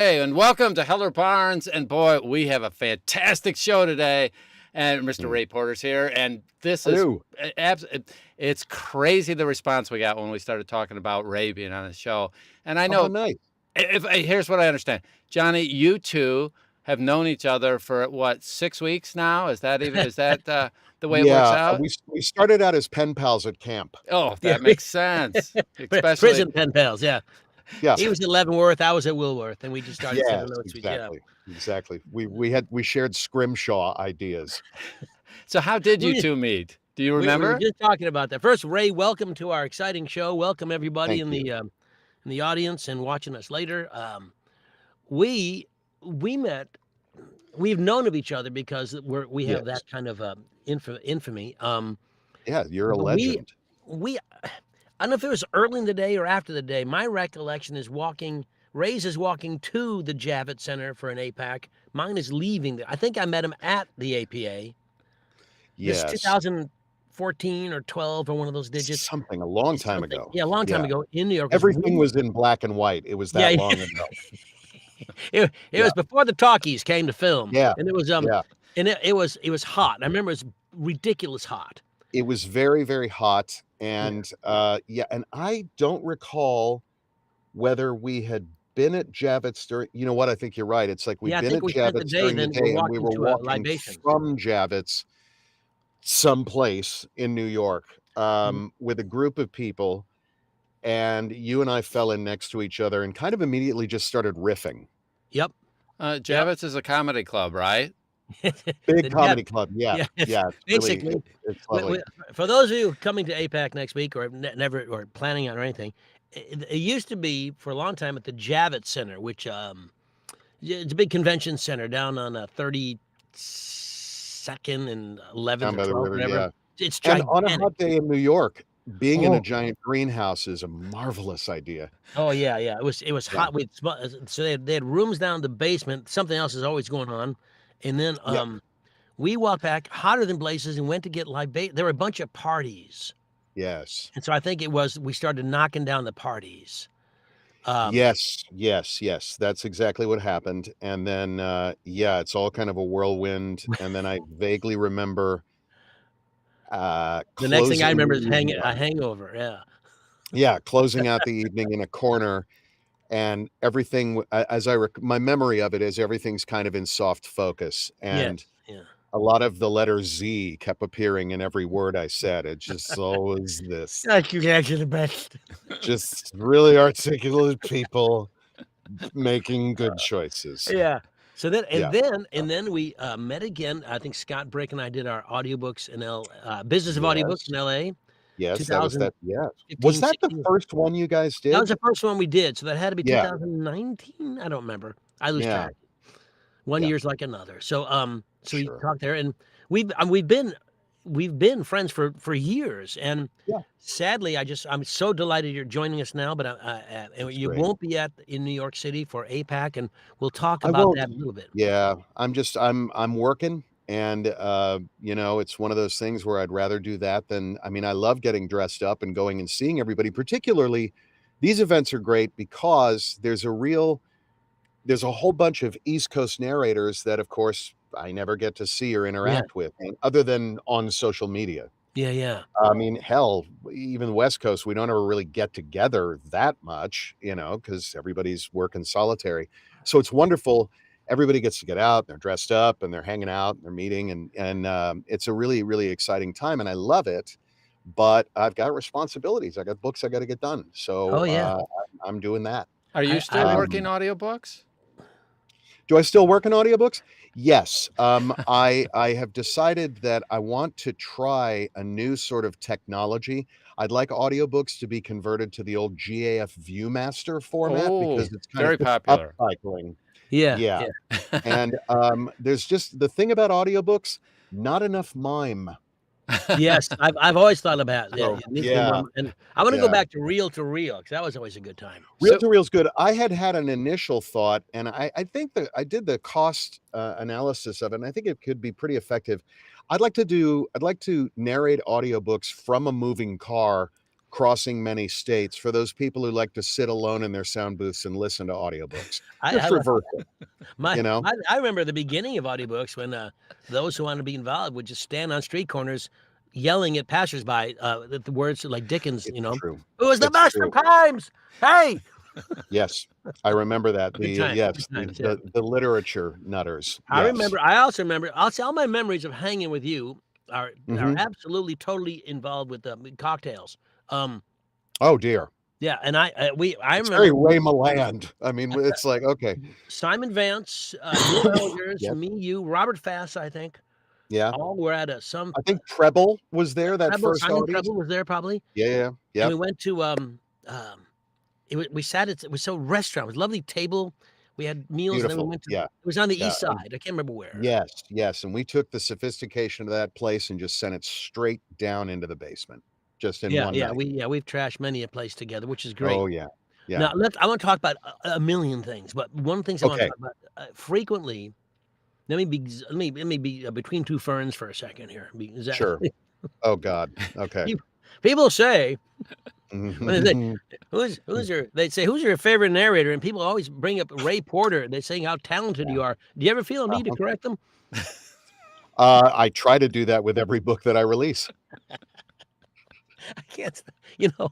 Hey, and welcome to Heller Barnes. And boy, we have a fantastic show today. And Mr. Ray Porter's here. And this is Hello. it's crazy the response we got when we started talking about Ray being on the show. And I Oh, know nice. here's what I understand. Johnny, you two have known each other for what, 6 weeks now? Is that the way it works Yeah, out? we started out as pen pals at camp. Oh, Yeah, that makes sense. Especially prison pen pals, yeah. Yeah, He was at Leavenworth, I was at Woolworth, and we just started yes, sending notes. exactly. We shared scrimshaw ideas. So how did you We- two meet? Do you We remember? were just talking about that. First, Ray, welcome to our exciting show. Welcome everybody Thank in the audience and watching us later. We met. We've known of each other because we have Yes. that kind of infamy. Yeah, you're a But legend. we I don't know if it was early in the day or after the day. My recollection is Ray's is walking to the Javits Center for an APAC. Mine is leaving there. I think I met him at the APA. This Yes. 2014 or 12 or one of those digits. Something a long time ago. Yeah, a long time ago in New York. Everything was in black and white. It was that long ago. It was before the talkies came to film. Yeah. And it was and it was hot. I remember it was ridiculous hot. It was very, very hot. And and I don't recall whether we had been at Javits during, you know what, I think you're right. It's like we'd I been think at we spent the Javits day, during the then day, we're and we were walking to a walking libation. from Javits someplace in New York with a group of people, and you and I fell in next to each other and kind of immediately just started riffing. Yep. Javits is a comedy club, right? Big comedy club. Yeah. Basically, it's lovely. for those of you coming to APAC next week or never or planning on or anything, it used to be for a long time at the Javits Center, which it's a big convention center down on 32nd and 11th Down by or the 12th, river, whatever. yeah. It's And gigantic. on a hot day in New York, being in a giant greenhouse is a marvelous idea. Oh yeah. It was hot. So they had rooms down in the basement. Something else is always going on, and then we walked back hotter than blazes and went to get libation. There were a bunch of parties. Yes. And so I think we started knocking down the parties. Yes. That's exactly what happened. And then, it's all kind of a whirlwind. And then I vaguely remember. The next thing I remember is closing a hangover. Yeah. Yeah, closing out the evening in a corner, and everything. My memory of it is everything's kind of in soft focus, and a lot of the letter Z kept appearing in every word I said. It just always this. You guys are the best. Just really articulate people making good choices. Yeah. So then, then we met again. I think Scott Brick and I did our audiobooks in Business of Audiobooks in LA. Yes, that was that. Yeah. Was that the first one you guys did? That was the first one we did. So that had to be 2019. I don't remember. I lose track. One year's like another. So we talked there, and we've been friends for years. And sadly, I'm so delighted you're joining us now. But you won't be in New York City for APAC, and we'll talk about that a little bit. Yeah, I'm working. And, it's one of those things where I'd rather do that than, I love getting dressed up and going and seeing everybody. Particularly, these events are great because there's a whole bunch of East Coast narrators that, of course, I never get to see or interact with, other than on social media. Yeah. Hell, even the West Coast, we don't ever really get together that much, because everybody's working solitary. So it's wonderful. Everybody gets to get out, they're dressed up and they're hanging out and they're meeting, and it's a really, really exciting time, and I love it, but I've got responsibilities. I got books I got to get done. So I'm doing that. Are you still working audiobooks? Do I still work in audiobooks? Yes. I have decided that I want to try a new sort of technology. I'd like audiobooks to be converted to the old GAF Viewmaster format because it's kind very of popular. upcycling. Yeah. And there's just the thing about audiobooks, not enough mime. Yes, I've always thought about So, and I want to go back to reel because that was always a good time. Reel to reel's good. I had an initial thought, and I think that I did the cost analysis of it, and I think it could be pretty effective. I'd like to narrate audiobooks from a moving car crossing many states for those people who like to sit alone in their sound booths and listen to audiobooks. I Just reverse it, you know? I remember the beginning of audiobooks when those who wanted to be involved would just stand on street corners yelling at passersby the words like Dickens, It's you know, true. "Who was the It's best true. of times? Hey!" Yes, I remember that. Good The times, yes, good times, yeah. the literature nutters. I Yes. also remember, I'll say all my memories of hanging with you are Mhm. absolutely, totally involved with cocktails. Oh, dear. Yeah, and I It's very remember Ray Milland. I mean, it's like, okay. Simon Vance, Neil Elders, Yes. me, you, Robert Fass, I think, Yeah. all were at some I think Preble was there, that first Simon audience. Preble was there probably. Yeah, And yep. we went to we sat at, it was so restaurant, it was a lovely table. We had meals, and then we Beautiful. went to Yeah. it was on the Yeah, east side. I can't remember where. yes, yes, and we took the sophistication of that place and just sent it straight down into the basement, just in one night. We've trashed many a place together, which is great. Oh, yeah. Yeah. Now I want to talk about a million things, but one of the things I want to Okay. talk about frequently. Let me be between two ferns for a second here. Is that, Sure. Oh, God. Okay. people say when they say, Mhm. they'd say, "Who's your favorite narrator?" And people always bring up Ray Porter. They're saying how talented you are. Do you ever feel a need to correct them? I try to do that with every book that I release. I can't, you know,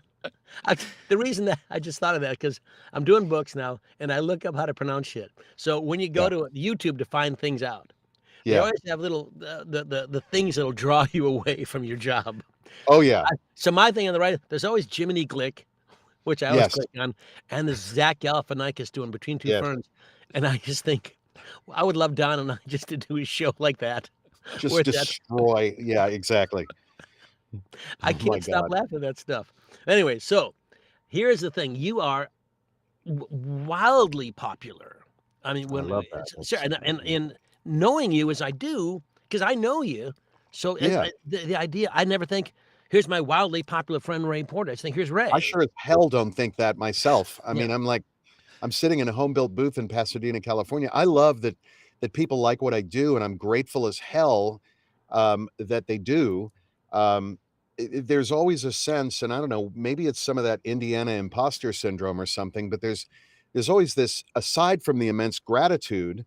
the reason that I just thought of that because I'm doing books now and I look up how to pronounce shit. So when you go Yeah. to YouTube to find things out, they Yeah. always have little the things that'll draw you away from your job. Oh, yeah. So my thing on the right, there's always Jiminy Glick, which I always Yes. click on, and there's Zach Galifianakis doing Between Two Yes. Ferns, and I just think I would love Don and I just to do a show like that. Just where that's- destroy. Yeah, exactly. I Oh, my can't stop God. laughing at that stuff. Anyway, so here's the thing: you are wildly popular. I mean, when love that. sure, and knowing you as I do, because I know you, so Yeah. the idea I never think. Here's my wildly popular friend Ray Porter. I just think here's Ray. I sure as hell don't think that myself. I Yeah. mean, I'm sitting in a home-built booth in Pasadena, California. I love that people like what I do, and I'm grateful as hell, that they do. There's always a sense, and I don't know, maybe it's some of that Indiana imposter syndrome or something, but there's always this, aside from the immense gratitude,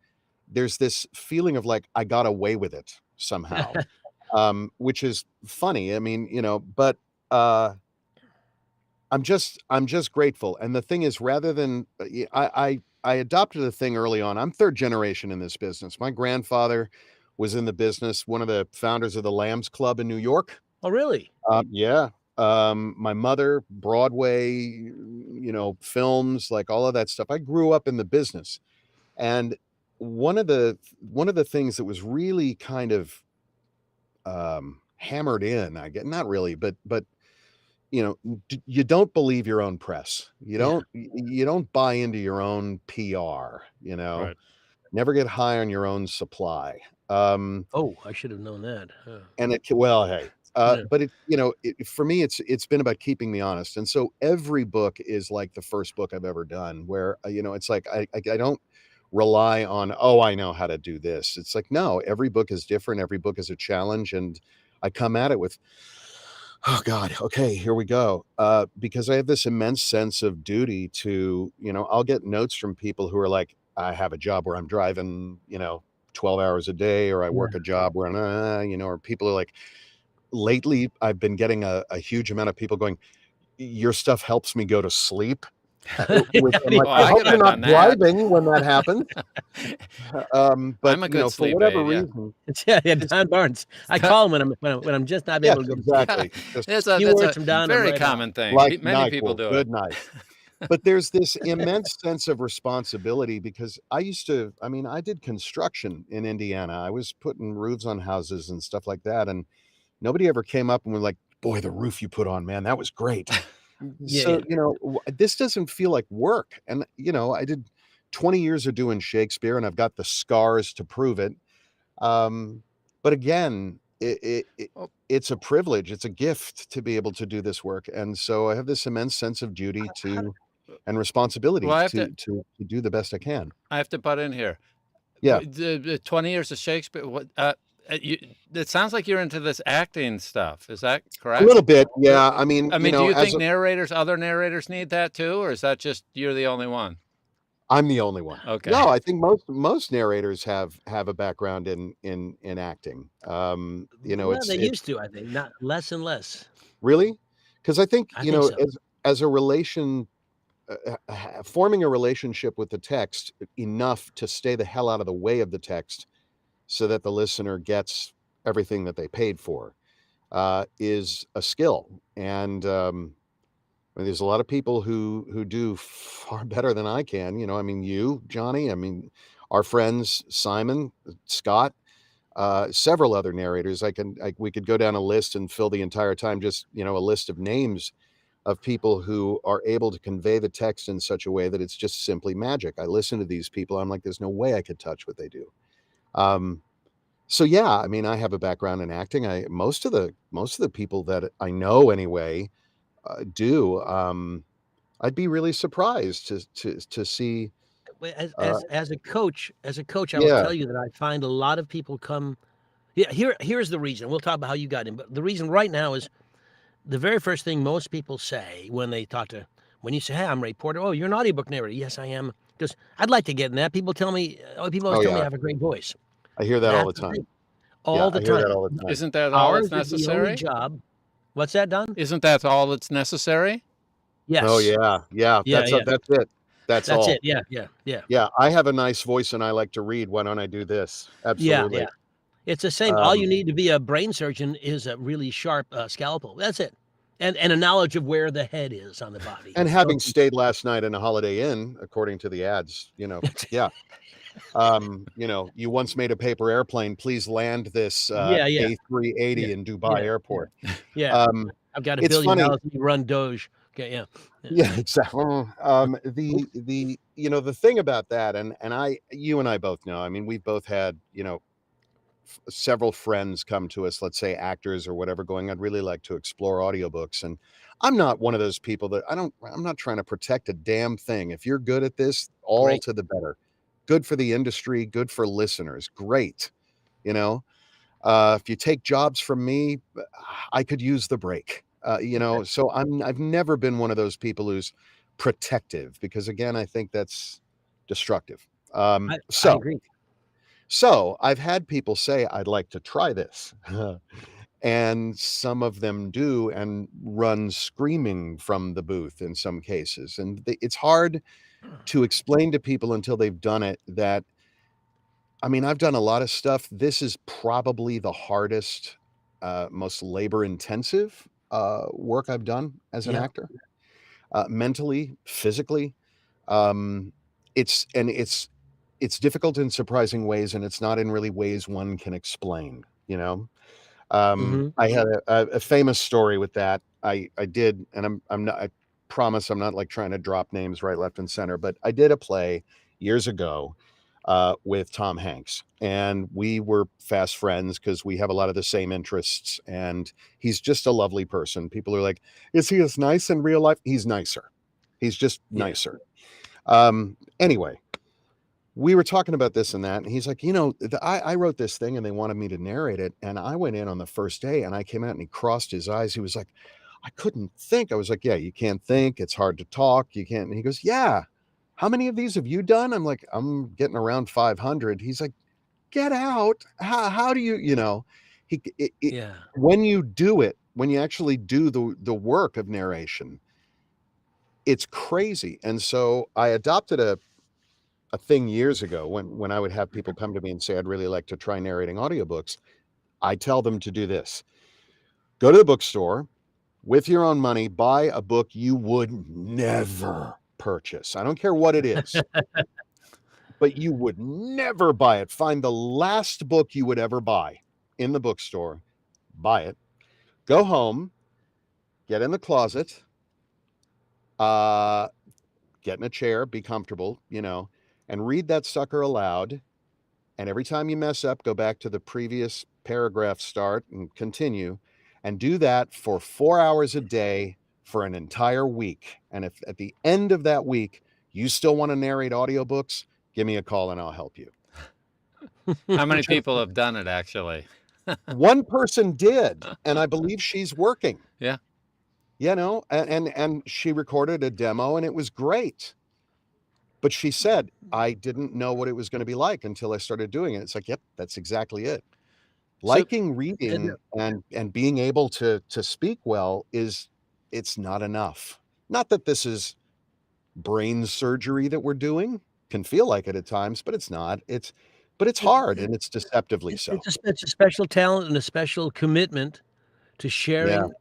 there's this feeling of like, I got away with it somehow, which is funny. I mean, you know, but I'm just grateful. And the thing is, rather than I adopted a thing early on. I'm third generation in this business. My grandfather was in the business, one of the founders of the Lambs Club in New York. Oh, really? Yeah. My mother, Broadway, you know, films, like all of that stuff. I grew up in the business. And one of the things that was really kind of hammered in, I get, not really, but you know, you don't believe your own press. You don't buy into your own PR, you know. Right. Never get high on your own supply. Oh, I should have known that. Huh. And well, hey, Yeah. but it, you know, for me, it's been about keeping me honest. And so every book is like the first book I've ever done, where you know, it's like I don't rely on, oh, I know how to do this. It's like, no, every book is different. Every book is a challenge, and I come at it with, oh God, okay, here we go. Because I have this immense sense of duty to, you know, I'll get notes from people who are like, I have a job where I'm driving, you know, 12 hours a day, or I work a job where I'm, you know, or people are like, lately I've been getting a huge amount of people going, your stuff helps me go to sleep. Which I'm like, I hope you're not driving when that happens. But I'm a good you know, for sleep whatever aid, yeah. reason, Yeah, Don Baarns. I call him when I'm just not yes, able to go to sleep. exactly. Just That's few a words from Don, I'm very right common thing. like Many people NyQuil, do good it. night. But there's this immense sense of responsibility, because I mean, I did construction in Indiana. I was putting roofs on houses and stuff like that. And nobody ever came up and was like, boy, the roof you put on, man, that was great. So, you know, this doesn't feel like work. And, you know, I did 20 years of doing Shakespeare, and I've got the scars to prove it. But again, it's a privilege. It's a gift to be able to do this work. And so I have this immense sense of duty and responsibility Well, I have to do the best I can. I have to butt in here. Yeah. The 20 years of Shakespeare. What? it sounds like you're into this acting stuff. Is that A correct? little bit, yeah. I mean, do you think other narrators need that too, or is that just you're the only one? I'm the only one. Okay. No, I think most narrators have a background in acting. Well, they used to, I think, not less and less. Really? Because I think, I think so. as a relation, forming a relationship with the text enough to stay the hell out of the way of the text so that the listener gets everything that they paid for is a skill. And I mean, there's a lot of people who do far better than I can. I mean, you, Johnny, I mean, our friends, Simon, Scott, several other narrators. We could go down a list and fill the entire time, just, a list of names of people who are able to convey the text in such a way that it's just simply magic. I listen to these people. I'm like, there's no way I could touch what they do. So yeah, I mean, I have a background in acting. Most of the people that I know anyway, do. I'd be really surprised to see. As a coach, I will Yeah. tell you that I find a lot of people come. Yeah, here's the reason. We'll talk about how you got in, but the reason right now is the very first thing most people say when you say, "Hey, I'm Ray Porter." "Oh, you're an audiobook narrator." "Yes, I am." Because I'd like to get in that. People always tell me I have a great voice. I hear that all the That's the time. thing. All the I hear time. that all the time. Isn't that all that's Ours is the only necessary? job. What's that, Don? Isn't that all that's necessary? Yes. Oh yeah. Yeah, That's yeah. that's it. That's all. it. Yeah. Yeah, I have a nice voice and I like to read. Why don't I do this? Absolutely. Yeah. It's the same. All you need to be a brain surgeon is a really sharp scalpel. That's it. And a knowledge of where the head is on the body. And having stayed last night in a Holiday Inn, according to the ads, yeah. You once made a paper airplane. Please land this A380 in Dubai Airport. Yeah. I've got $1 billion to run Doge. Okay, yeah. Yeah, exactly. The thing about that, and you and I both know. I mean, we've both had several friends come to us, let's say actors or whatever, going, "I'd really like to explore audiobooks." And I'm not one of those people that I'm not trying to protect a damn thing. If you're good at this, all to the better. Good for the industry, good for listeners. Great. If you take jobs from me, I could use the break. So I've never been one of those people who's protective, because again, I think that's destructive. I agree. So I've had people say, "I'd like to try this." And some of them do and run screaming from the booth in some cases. And it's hard to explain to people until they've done it that, I mean, I've done a lot of stuff. This is probably the hardest, most labor intensive work I've done as an actor, mentally, physically. It's difficult in surprising ways, and it's not in really ways one can explain, I had a famous story with that. I did, and I promise I'm not like trying to drop names right, left, and center, but I did a play years ago with Tom Hanks, and we were fast friends because we have a lot of the same interests, and he's just a lovely person. People are like, "Is he as nice in real life?" He's nicer. He's just nicer. Anyway, we were talking about this and that, and he's like, I wrote this thing and they wanted me to narrate it. And I went in on the first day and I came out and he crossed his eyes. He was like, "I couldn't think." I was like, "Yeah, you can't think. It's hard to talk. You can't." And he goes, "Yeah. How many of these have you done?" I'm like, "I'm getting around 500. He's like, "Get out. How do you, when you do it, when you actually do the work of narration, it's crazy." And so I adopted a thing years ago when I would have people come to me and say, "I'd really like to try narrating audiobooks." I tell them to do this. Go to the bookstore with your own money, buy a book you would never purchase. I don't care what it is, but you would never buy it. Find the last book you would ever buy in the bookstore, buy it, go home, get in the closet, get in a chair, be comfortable, and read that sucker aloud. And every time you mess up, go back to the previous paragraph start and continue, and do that for 4 hours a day for an entire week. And if at the end of that week, you still want to narrate audiobooks, give me a call and I'll help you. How many people have done it actually? One person did, and I believe she's working. Yeah. You know, and she recorded a demo and it was great. But she said, I didn't know what it was going to be like until I started doing it. It's like, yep, that's exactly it. So Liking reading and being able to speak well it's not enough. Not that this is brain surgery that we're doing. Can feel like it at times, but it's not. It's hard and it's deceptively so. It's a special talent and a special commitment to Yeah. sharing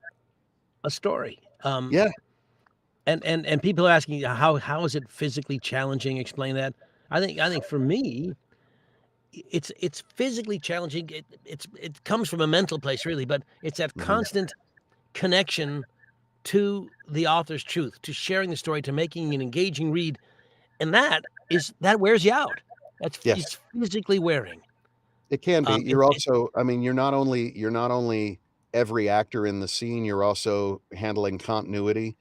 a story. Yeah. And people are asking how is it physically challenging? Explain that. I think for me, it's physically challenging. It comes from a mental place really, but it's that constant connection to the author's truth, to sharing the story, to making an engaging read, and that wears you out. It's physically wearing. It can be. You're also, I mean, you're not only every actor in the scene, you're also handling continuity.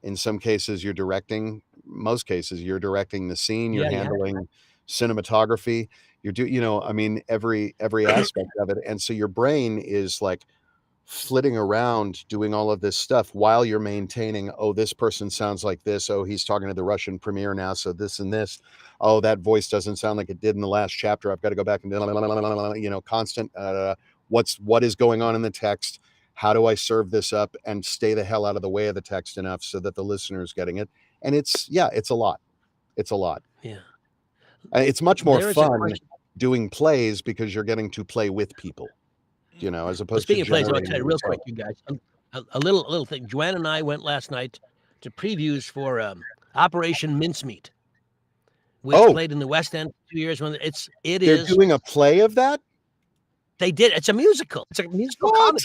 In some cases, you're directing. Most cases, you're directing the scene. You're handling cinematography. I mean, every aspect of it. And so your brain is like flitting around doing all of this stuff while you're maintaining, oh, this person sounds like this. Oh, he's talking to the Russian premier now. So this and this. Oh, that voice doesn't sound like it did in the last chapter. I've got to go back and constant what is going on in the text. How do I serve this up and stay the hell out of the way of the text enough so that the listener is getting it? And it's a lot. It's a lot. Yeah. It's much more fun doing plays because you're getting to play with people, as opposed Speaking to of plays, I'll tell you real quick, you guys, a little thing. Joanne and I went last night to previews for Operation Mincemeat, which played in the West End 2 years. They're doing a play of that? They did. It's a musical. It's a musical comedy.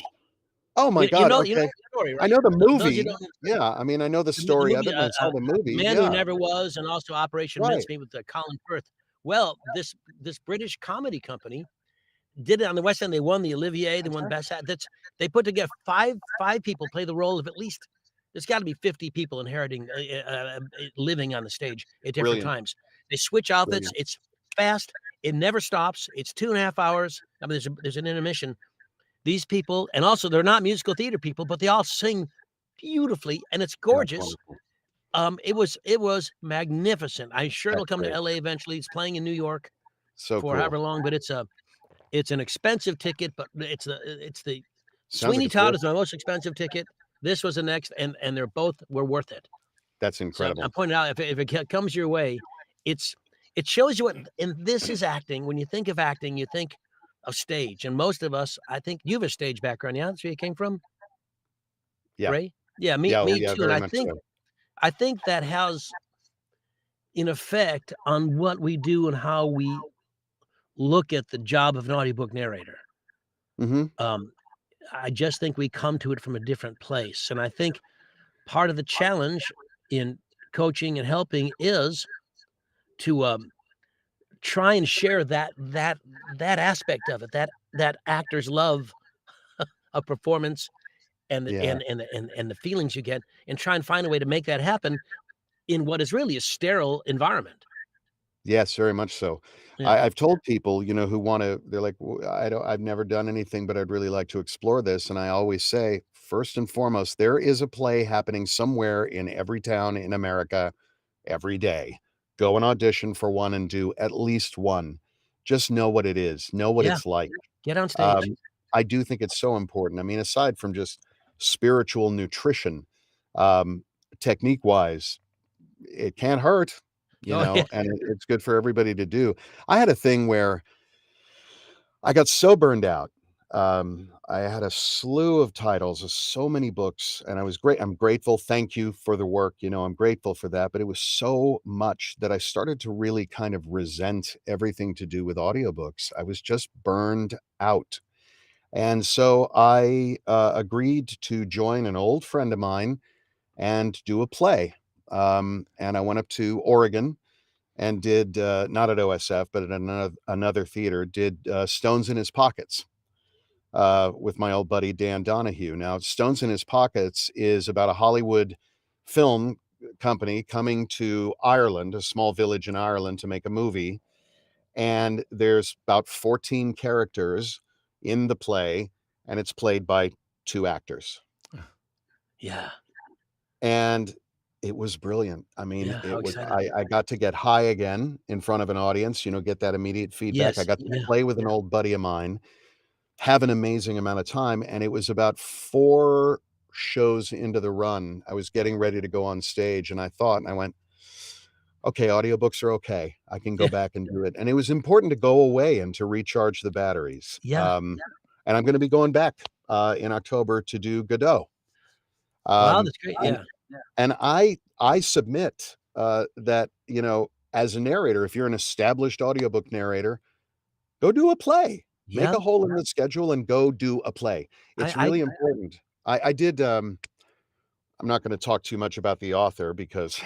Oh my God! You know the story, right? I know the movie. Yeah, I mean, I know the story of it. I saw the movie. Man Who Never Was, and also Operation Mincemeat with Colin Firth. Well, this British comedy company did it on the West End. They won the Olivier. They won Best Act. They put together five people play the role of at least. There's got to be 50 people inheriting, living on the stage at different times. They switch outfits. It's fast. It never stops. It's 2.5 hours. I mean, there's an intermission. These people, and also they're not musical theater people, but they all sing beautifully, and it's gorgeous. It was magnificent. I'm sure it'll come to LA eventually. It's playing in New York for however long, but it's an expensive ticket, but it's the Sweeney Todd is my most expensive ticket. This was the next, and they're both were worth it. That's incredible. So I'm pointing out if it comes your way, it shows you what, and this is acting. When you think of acting, you think of stage, and most of us, I think you have a stage background. Yeah, that's where you came from. Yeah, Ray? Yeah, me too. And I think that has an effect on what we do and how we look at the job of an audiobook narrator. I just think we come to it from a different place. And I think part of the challenge in coaching and helping is to try and share that aspect of it, that actor's love of performance and the feelings you get, and try and find a way to make that happen in what is really a sterile environment. Yes, very much so. I've told people, who want to, they're like, I've never done anything, but I'd really like to explore this. And I always say, first and foremost, there is a play happening somewhere in every town in America every day. Go and audition for one and do at least one. Just know what it is. Know what it's like. Get on stage. I do think it's so important. I mean, aside from just spiritual nutrition, technique-wise, it can't hurt. And it's good for everybody to do. I had a thing where I got so burned out. I had a slew of titles, so many books, and I'm grateful. Thank you for the work. I'm grateful for that. But it was so much that I started to really kind of resent everything to do with audiobooks. I was just burned out. And so I agreed to join an old friend of mine and do a play. And I went up to Oregon and did, not at OSF, but at another theater, did Stones in His Pockets with my old buddy Dan Donahue. Now, Stones in His Pockets is about a Hollywood film company coming to Ireland, a small village in Ireland, to make a movie. and there's about 14 characters in the play, and it's played by 2 actors. Yeah. And it was brilliant. I mean, Yeah. How it was excited. I got to get high again in front of an audience, get that immediate feedback. I Yes. got to Yeah. play with an old buddy of mine, have an amazing amount of time, and it was about 4 shows into the run. I was getting ready to go on stage, and I went, "Okay, audiobooks are okay. I can go Yeah. back and do it." And it was important to go away and to recharge the batteries. Yeah. And I'm gonna be going back, in October to do Godot. Wow. Um, That's great. and Yeah. and I submit, that, as a narrator, if you're an established audiobook narrator, go do a play. Make Yeah. a hole in the schedule and go do a play. It's I really important. I did, I'm not gonna talk too much about the author because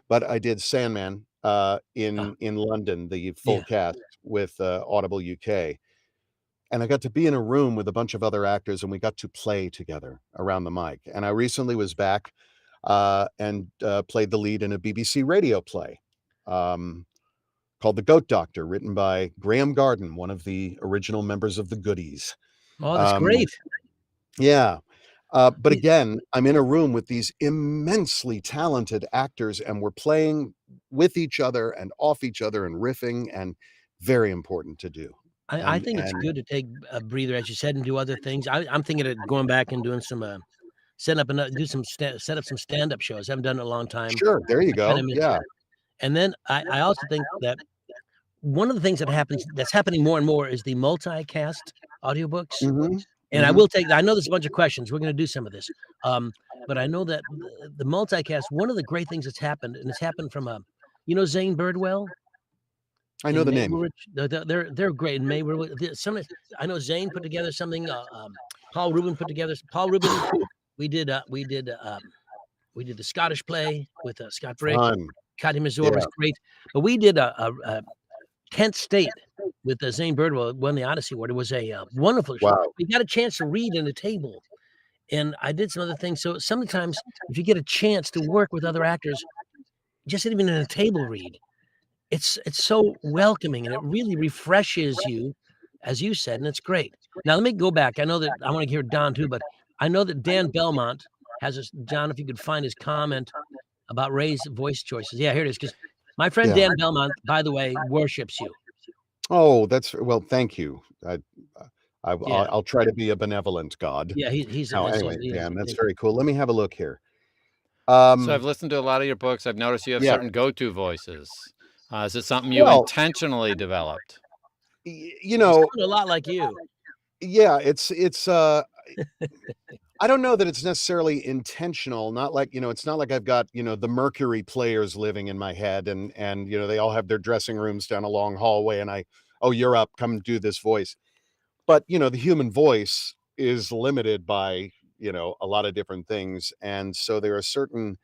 but I did Sandman, uh, in London, the full yeah. cast with, Audible UK, and I got to be in a room with a bunch of other actors, and we got to play together around the mic, and I recently was back, and, played the lead in a BBC radio play, um, called The Goat Doctor, written by Graham Garden, one of the original members of the Goodies. Oh, that's Um, great. yeah, but Y- again, I'm in a room with these immensely talented actors, and we're playing with each other and off each other and riffing, and very important to do. I think it's good to take a breather, as you said, and do other things. I'm thinking of going back and doing some set up some stand-up shows. I haven't done it in a long time. Sure, there you I kind go. of miss Yeah. that. And then I also think that one of the things that's happening more and more is the multicast audiobooks. Mhm. And Mhm. I know there's a bunch of questions. We're gonna do some of this. But I know that the multicast, one of the great things that's happened, and it's happened from Zane Birdwell I know in the name. Maywood. They're great in Maywood. I know Zane put together something. Paul Rubin put together. Paul Rubin. We did. We did the Scottish play with Scott Brick. Fun. Cotty Mazur Yeah. was great. But we did a Kent State with Zane Birdwell won the Odyssey Award. It was a wonderful show. Wow. We got a chance to read in a table, and I did some other things. So sometimes if you get a chance to work with other actors, just even in a table read, it's so welcoming and it really refreshes you, as you said, and it's great. Now let me go back. I know that I want to hear Don too, but I know that Dan Belmont has this. John, if you could find his comment about Ray's voice choices. Yeah, here it is. Because my friend Yeah. Dan Belmont, by the way, worships you. Oh, well, thank you. Yeah. I'll try to be a benevolent God. Yeah, he's Oh, that's anyway, he is. Dan, that's very cool. Let me have a look here. So I've listened to a lot of your books. I've noticed you have Yeah. certain go-to voices. Is it something you Well intentionally developed? you know, a lot like you. yeah, it's I don't know that it's necessarily intentional, not like, it's not like I've got, the Mercury players living in my head and they all have their dressing rooms down a long hallway and "Oh, you're up, come do this voice." But, the human voice is limited by, a lot of different things. And so there are certain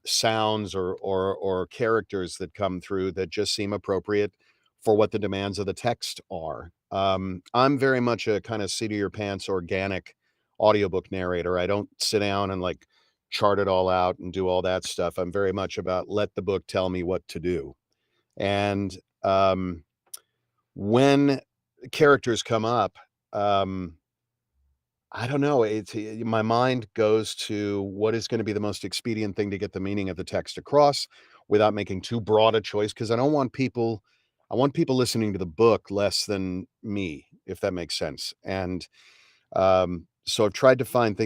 sounds or characters that come through that just seem appropriate for what the demands of the text are. I'm very much a kind of seat of your pants organic audiobook narrator. I don't sit down and like chart it all out and do all that stuff. I'm very much about let the book tell me what to do. And when characters come up, I don't know. My mind goes to what is going to be the most expedient thing to get the meaning of the text across without making too broad a choice. Because I want people listening to the book less than me, if that makes sense. And so I've tried to find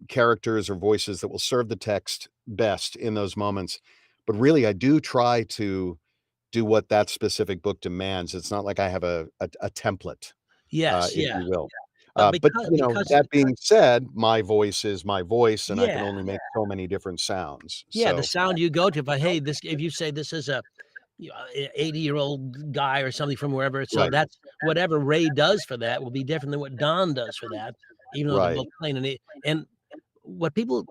characters or voices that will serve the text best in those moments. But really, I do try to do what that specific book demands. It's not like I have a template, Yes, if yeah. you will. But But, because that being said, my voice is my voice, and I can yeah. only make so many different sounds. Yeah, the So, sound you go to, if you say this is a 80-year-old guy or something from wherever, so right, that's whatever Ray does for that will be different than what Don does for that, even though they're right. both plain and what people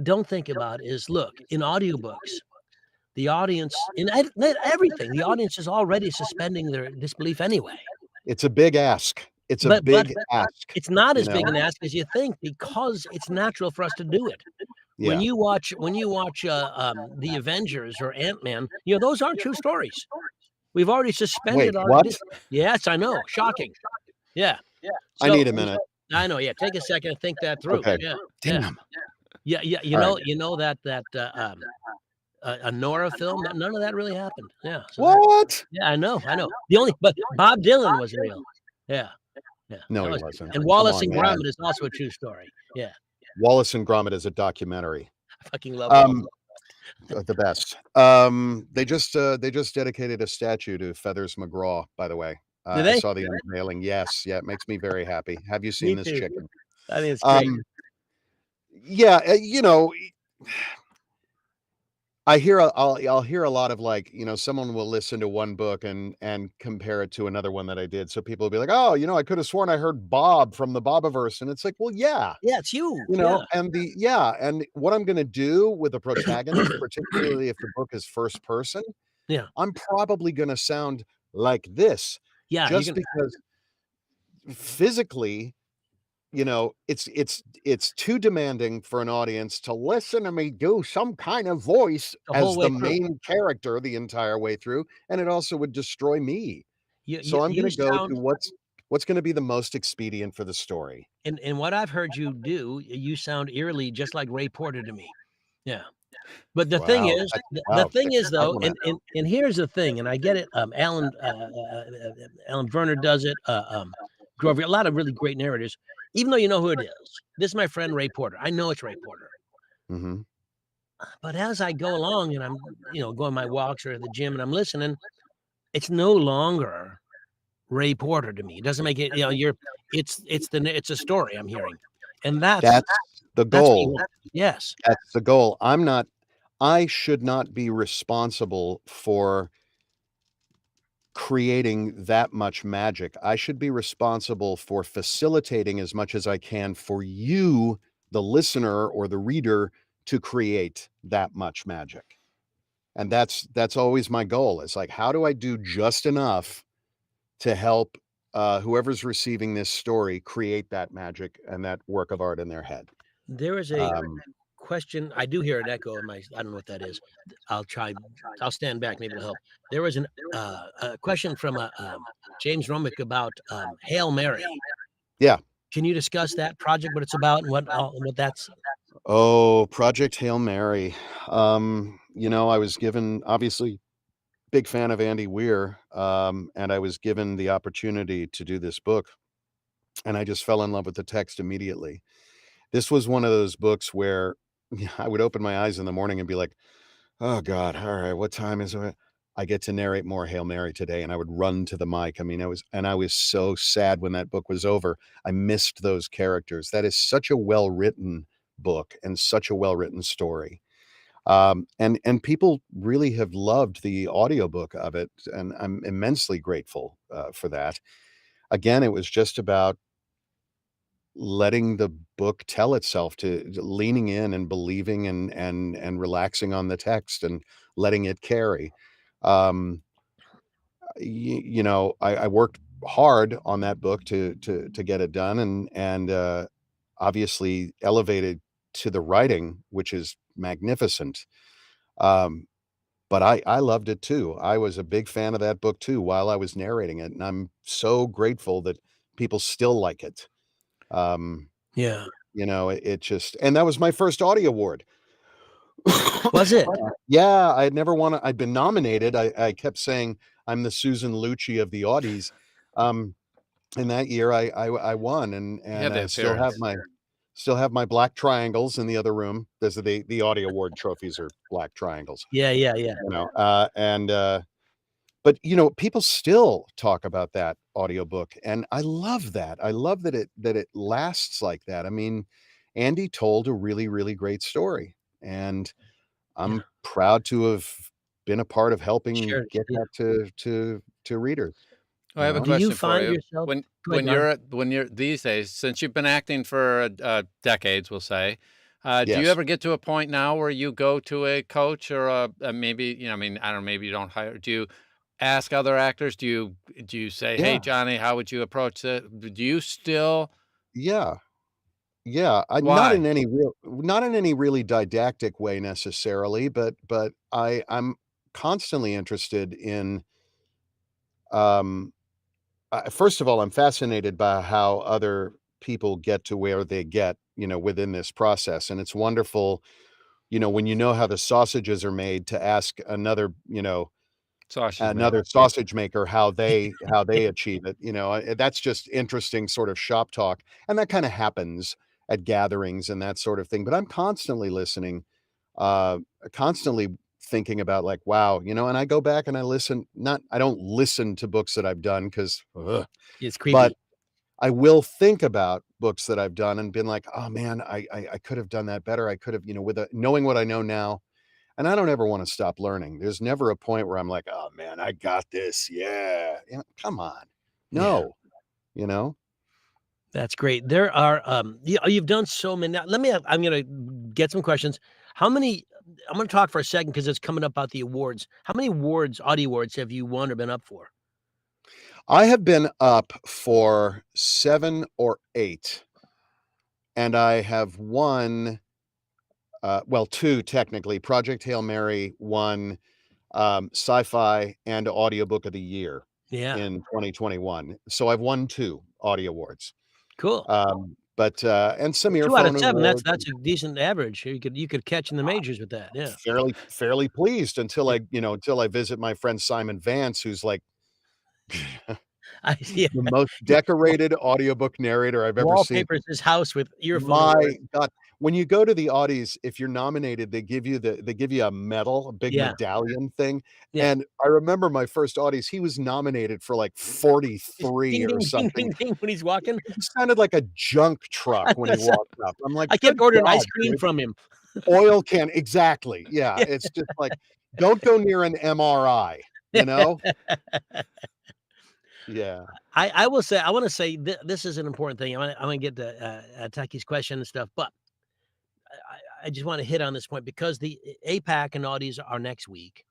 don't think about is, look, in audiobooks, the audience everything, the audience is already suspending their disbelief anyway. It's a big ask. It's a But big ask, it's not you as big know? an ask as you think because it's natural for us to do it. when you watch the Avengers or Ant-Man, those aren't true stories. We've already suspended Wait, our what? Yes, I know. Shocking. Yeah. I So need a minute. I know. Yeah. Take a second to think that through. Okay. Yeah. Yeah. Damn. Yeah. Yeah. All right. That a Nora film, that none of that really happened. Yeah. So What? yeah, I know. But Bob Dylan was real. Yeah. Yeah. No, That he was, wasn't. and Come Wallace on, and man. Gromit is also a true story. Yeah. Wallace and Gromit is a documentary. I fucking love Wallace. The best. They just dedicated a statue to Feathers McGraw, by the way. Did I they? saw the unveiling. Yes, yeah, it makes me very happy. Have you seen Me this too. chicken? I think it's great. Yeah, I'll hear a lot of like, someone will listen to one book and compare it to another one that I did. So people will be like, "Oh, I could have sworn I heard Bob from the Bobiverse," and it's like, well, yeah. Yeah, it's you. Yeah. And what I'm gonna do with the protagonist, particularly if the book is first person, Yeah. I'm probably gonna sound like this, Yeah. just because physically, it's too demanding for an audience to listen to me do some kind of voice The as whole way the through. main character the entire way through, and it also would destroy me. So I'm You gonna go sound, to what's gonna be the most expedient for the story. and what I've heard you do, you sound eerily just like Ray Porter to me. Yeah. But the thing Wow, is, the wow, thing that's is a though, compliment. and here's the thing, and I get it. Alan Werner does it. Grover, a lot of really great narrators. Even though you know who it is, this is my friend Ray Porter. I know it's Ray Porter. Mhm. But as I go along and I'm, going my walks or at the gym and I'm listening, it's no longer Ray Porter to me. It doesn't make it, it's a story I'm hearing. And That's the that's what you goal. want. Yes. That's the goal. I should not be responsible for creating that much magic. I should be responsible for facilitating as much as I can for you, the listener or the reader, to create that much magic. And that's always my goal. It's like, how do I do just enough to help whoever's receiving this story create that magic and that work of art in their head? There is a question. I do hear an echo in my, I don't know what that is. I'll stand back. Maybe it'll help. There was a question from James Romick about Hail Mary. Yeah. Can you discuss that project, what it's about, and what that's? Oh, Project Hail Mary. I was given, obviously, big fan of Andy Weir, and I was given the opportunity to do this book, and I just fell in love with the text immediately. This was one of those books where I would open my eyes in the morning and be like, "Oh God, all right, what time is it? I get to narrate more Hail Mary today," and I would run to the mic. I mean, I was so sad when that book was over. I missed those characters. That is such a well-written book and such a well-written story. And people really have loved the audiobook of it, and I'm immensely grateful for that. Again, it was just about letting the book tell itself, to leaning in and believing and relaxing on the text and letting it carry. Um, I worked hard on that book to get it done, and obviously elevated to the writing, which is magnificent. Um, but I loved it too. I was a big fan of that book too while I was narrating it, and I'm so grateful that people still like it. Yeah. It just, and that was my first Audie Award. Was it? Yeah, I'd been nominated. I kept saying I'm the Susan Lucci of the Audies. And that year I won, and had the still have appearance. my black triangles in the other room. There's the Audie Award trophies are black triangles. Yeah. But people still talk about that audiobook, and I love that. I love that it lasts like that. I mean, Andy told a really, really great story, and I'm proud to have been a part of helping get that to readers. I have a Do you question for find you. yourself When you're these days, since you've been acting for decades, we'll say, do you Yes. ever get to a point now where you go to a coach or maybe, I mean, I don't know, maybe you don't hire, do you ask other actors? Do you say, "Hey, Yeah. Johnny, how would you approach it?" Do you still Yeah. Yeah, not Why? in any really didactic way necessarily, but I'm constantly interested in, um first of all, I'm fascinated by how other people get to where they get, within this process, and it's wonderful, when you know how the sausages are made to ask Sausage another maker. sausage maker how they achieve it, that's just interesting sort of shop talk, and that kinda happens at gatherings and that sort of thing, but I'm constantly listening, uh, constantly thinking about like, wow, and I go back and I don't listen to books that I've done 'cause, It's but creepy. I will think about books that I've done and been like, "Oh, man, I could have done that better. I could have," knowing what I know now, and I don't ever wanna stop learning. There's never a point where I'm like, "Oh, man, I got this. Yeah." Come on. Yeah. No, you know? That's great. There are, you've done so many now let me I'm gonna get some questions. How many I'm gonna talk for a second because it's coming up about the awards. How many awards, audio awards have you won or been up for? I have been up for 7 or 8, and I have won, well, 2 technically. Project Hail Mary won, Sci-Fi and Audiobook of the Year Yeah. in 2021. So I've won 2 Audio Awards. Cool. But and some 2 out of earphone 7, that's awards. that's a decent average. You could catch in the majors with that, yeah. Fairly pleased until Yeah. I visit my friend Simon Vance, who's like I yeah. the most Yeah. decorated audiobook narrator I've ever seen. Wallpapers his house with earphone My awards. god. When you go to the Audis, if you're nominated, they give you a medal, a big Yeah. medallion thing, Yeah. and I remember my first Audis, he was nominated for, like, Just 43 ding, or ding, ding, something. ding, ding when he's walking. He sounded like a junk truck when he That's walked up. I'm like, I "Good kept ordering ice god, cream dude." from him. Oil can exactly, yeah, Yeah. it's just like, don't go near an MRI, you know? Yeah. I will say I wanna say this is an important thing. I'm gonna get to, Taki's question and stuff, but I just wanna hit on this point because the APAC and Audis are next week.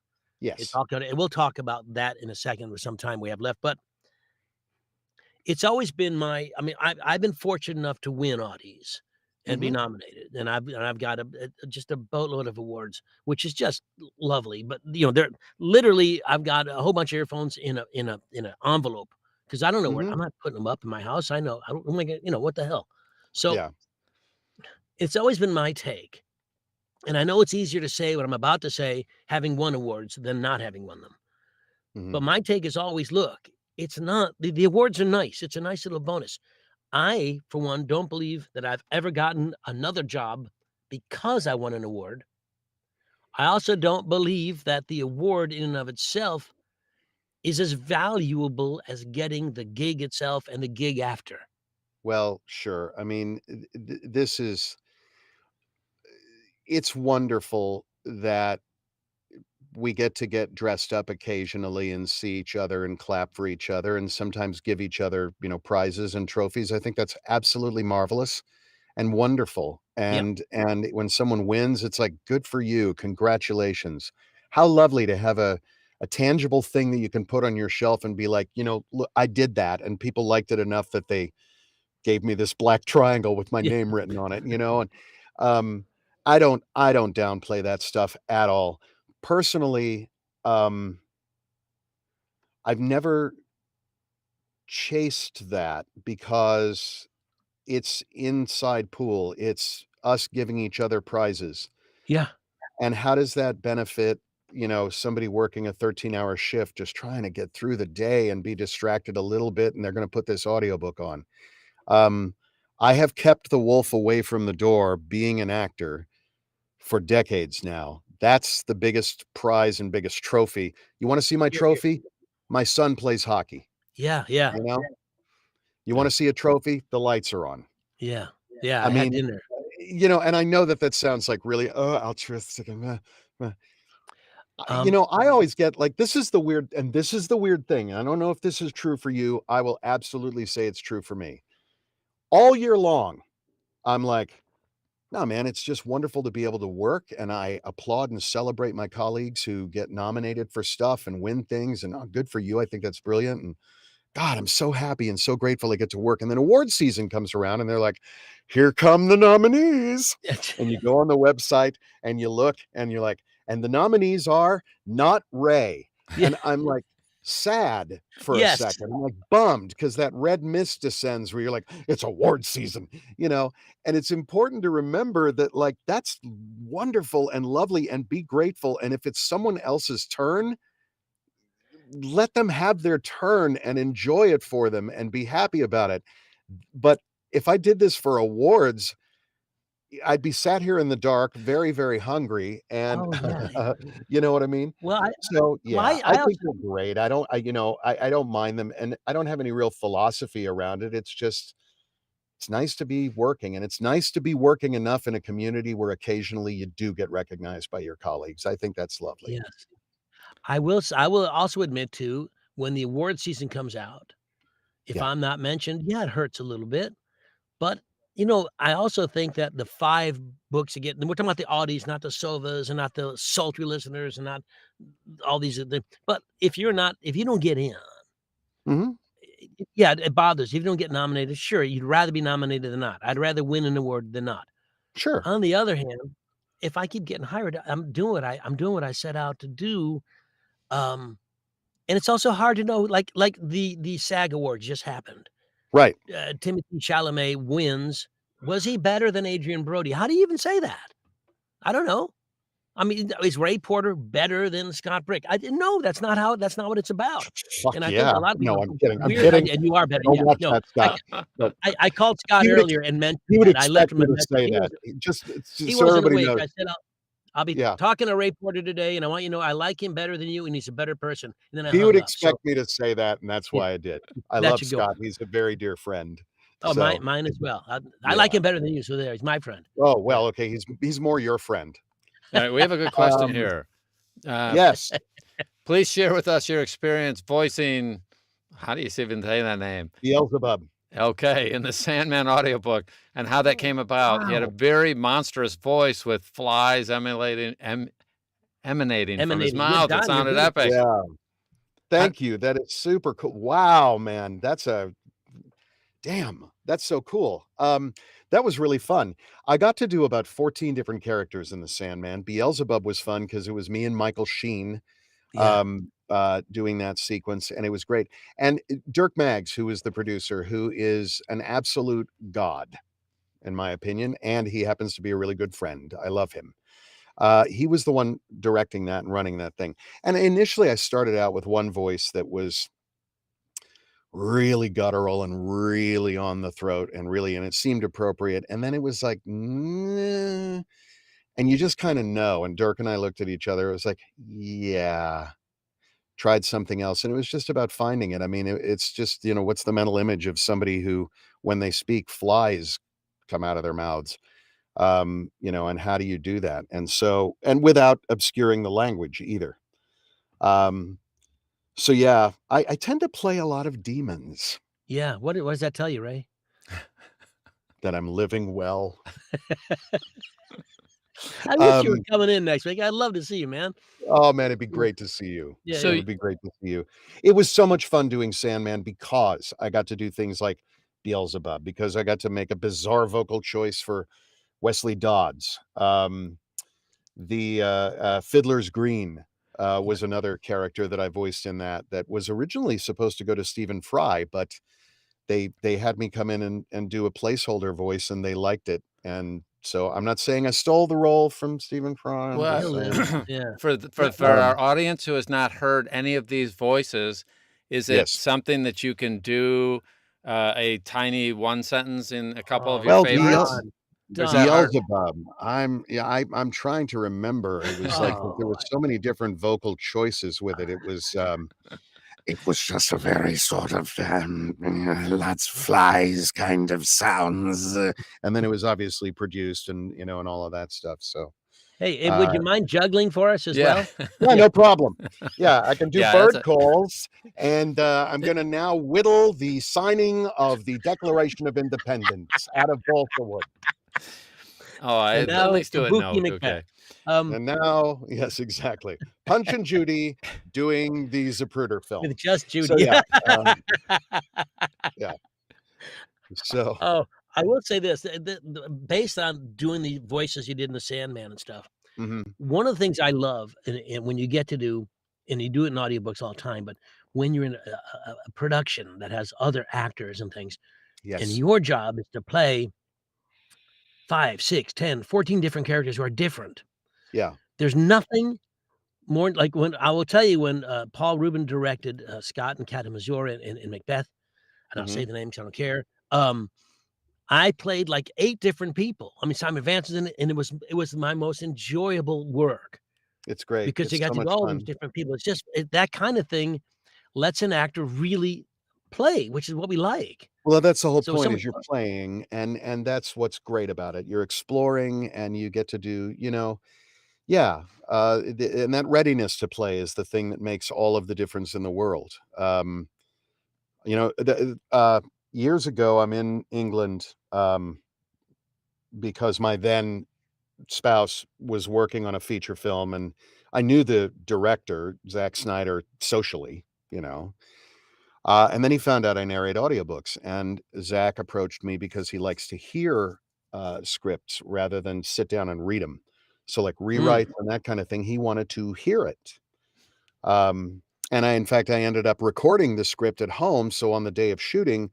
It's Yes. all gonna and we'll talk about that in a second with some time we have left, but it's always been I mean, I've been fortunate enough to win Audis and be Mhm. nominated, and I've got just a boatload of awards, which is just lovely, but, they're literally, I've got a whole bunch of earphones in a envelope because I don't know where Mhm. I'm not putting them up in my house, I know, I don't, oh my god, what the hell? So, Yeah. it's always been my take, and I know it's easier to say what I'm about to say, having won awards than not having won them. But Mhm. my take is always, look, it's not the awards are nice. It's a nice little bonus. I, for one, don't believe that I've ever gotten another job because I won an award. I also don't believe that the award in and of itself is as valuable as getting the gig itself and the gig after. Well, sure. I mean, this is it's wonderful that we get dressed up occasionally and see each other and clap for each other and sometimes give each other, prizes and trophies. I think that's absolutely marvelous and wonderful. Yep. And when someone wins, it's like, good for you. Congratulations. How lovely to have a tangible thing that you can put on your shelf and be like, look, I did that. And people liked it enough that they gave me this black triangle with my Yeah. name written on it, and, um, I don't downplay that stuff at all. Personally, um, I've never chased that because it's inside pool. It's us giving each other prizes. Yeah. And how does that benefit, somebody working a 13-hour shift just trying to get through the day and be distracted a little bit, and they're gonna put this audiobook on? Um, I have kept the wolf away from the door being an actor for decades now. That's the biggest prize and biggest trophy. You wanna see my Here, here. trophy? My son plays hockey, Yeah. Yeah. you know? You wanna That's see a trophy? The lights are on. yeah. Yeah. I I had mean, dinner. and I know that sounds like really, altruistic and, Um, I always get like, this is the weird thing. I don't know if this is true for you. I will absolutely say it's true for me. All year long, I'm like, no, man, it's just wonderful to be able to work, and I applaud and celebrate my colleagues who get nominated for stuff and win things, and, "Oh, good for you, I think that's brilliant," and, God, I'm so happy and so grateful I get to work. And then award season comes around and they're like, here come the nominees. And you go on the website and you look and you're like, and the nominees are not Ray. Yeah. And I'm like sad for a Yes. second. I'm like bummed because that red mist descends where you're like, it's award season, you know. And it's important to remember that, like, that's wonderful and lovely, and be grateful. And if it's someone else's turn, let them have their turn and enjoy it for them and be happy about it. But if I did this for awards, I'd be sat here in the dark, very, very hungry, and Oh, yeah. you know what I mean? Well, So yeah, I I think they're great. I don't mind them, and I don't have any real philosophy around it. It's just, it's nice to be working, and it's nice to be working enough in a community where occasionally you do get recognized by your colleagues. I think that's lovely. yes. I will also admit too, when the award season comes out, if Yeah. I'm not mentioned, yeah, it hurts a little bit. But, you know, I also think that the 5 books you get, and we're talking about the Audies, not the Sovas, and not the sultry listeners, and not all these other, but if you don't get in, Mhm. yeah, it bothers you. If you don't get nominated, sure, you'd rather be nominated than not. I'd rather win an award than not. Sure. On the other hand, if I keep getting hired, I'm doing what I set out to do. And it's also hard to know, like the SAG Awards just happened. Right. Timothée Chalamet wins. Was he better than Adrian Brody? How do you even say that? I don't know. I mean, is Ray Porter better than Scott Brick? I didn't know. That's not what it's about. Fuck And I yeah. think a lot of people, No, I'm kidding. I'm weird, kidding. and you are better. Don't Yeah, watch no, that stuff. But I called Scott you would earlier and mentioned you would that. I left expect him me a to message. say He that. was, Just he so wasn't everybody awake. knows. I said, I'll be Yeah. talking to Ray Porter today, and I want you to know I like him better than you, and he's a better person. And then I He hung would up. So expect me to say that, and that's yeah, why I did. I that love should go. Scott. He's a very dear friend. Oh, So, mine as well. I yeah. like him better than you, so there, he's my friend. Oh, Yeah. well, okay. He's more your friend. All right, we have a good question here. Yes. Please share with us your experience voicing, how do you even say that name? Beelzebub. Okay, in the Sandman audiobook, and how that came about. He had a Wow. very monstrous voice with flies emanating from his Yeah, mouth. It Don, you're sounded good. epic. Yeah. Thank you. That is super cool. Wow, man. Damn, that's so cool. That was really fun. I got to do about 14 different characters in the Sandman. Beelzebub was fun because it was me and Michael Sheen Yeah. doing that sequence, and it was great. And Dirk Maggs, who is the producer, who is an absolute god, in my opinion, and he happens to be a really good friend. I love him. He was the one directing that and running that thing. And initially, I started out with one voice that was really guttural and really on the throat and it seemed appropriate. And then it was like, "Nah," and you just kind of know. And Dirk and I looked at each other. It was like, yeah, tried something else. And it was just about finding it. I mean, it's just, what's the mental image of somebody who, when they speak, flies come out of their mouths? And how do you do that? And without obscuring the language either. So yeah, I tend to play a lot of demons. Yeah. What does that tell you, Ray? That I'm living well. I wish you were coming in next week. I'd love to see you, man. Oh man, it'd be great to see you. Yeah, It would be great to see you. It was so much fun doing Sandman because I got to do things like Beelzebub, because I got to make a bizarre vocal choice for Wesley Dodds. The Fiddler's Green was another character that I voiced in that was originally supposed to go to Stephen Fry, but they had me come in and do a placeholder voice, and they liked it. And so I'm not saying I stole the role from Stephen Fry. Well, yeah. For our audience who has not heard any of these voices, is it Yes. something that you can do a tiny one sentence in a couple of your Well, favorites? Beelzebub. I'm trying to remember. It was like there were so many different vocal choices with it. It was just a very sort of lots of flies kind of sounds, and then it was obviously produced and and all of that stuff. So hey, would you mind juggling for us as well? Yeah, no problem. Yeah, I can do Yeah, bird calls, and I'm going to now whittle the signing of the Declaration of Independence out of balsa wood. Oh, And at now least do it Kabuki note, Macbeth. okay. And now, yes, exactly. Punch and Judy doing the Zapruder film. With just So Judy. yeah, yeah. So Oh, I will say this, based on doing the voices you did in The Sandman and stuff, one of the things I love, and when you get to do, and you do it in audiobooks all the time, but when you're in a production that has other actors and things, and yes, your job is to play 5, 6, 10, 14 different characters who are different. yeah, There's nothing more like when I will tell you when Paul Rubin directed Scott and Katamazur in Macbeth, and I'll say the names, I don't care. I played like 8 different people. I mean, Simon Vance is in it, and it was my most enjoyable work it's great. because you It's got so to do much all these fun. different people. It's just that kind of thing lets an actor really play, which is what we like. Well, that's the whole So it's so point much is you're fun. playing, and that's what's great about it. You're exploring, and you get to do, yeah, and that readiness to play is the thing that makes all of the difference in the world. Years ago, I'm in England because my then spouse was working on a feature film, and I knew the director, Zack Snyder, socially, you know. And then he found out I narrate audiobooks, and Zach approached me because he likes to hear scripts rather than sit down and read them. So, like rewrites and that kind of thing, he wanted to hear it. Um, and in fact, I ended up recording the script at home. So on the day of shooting,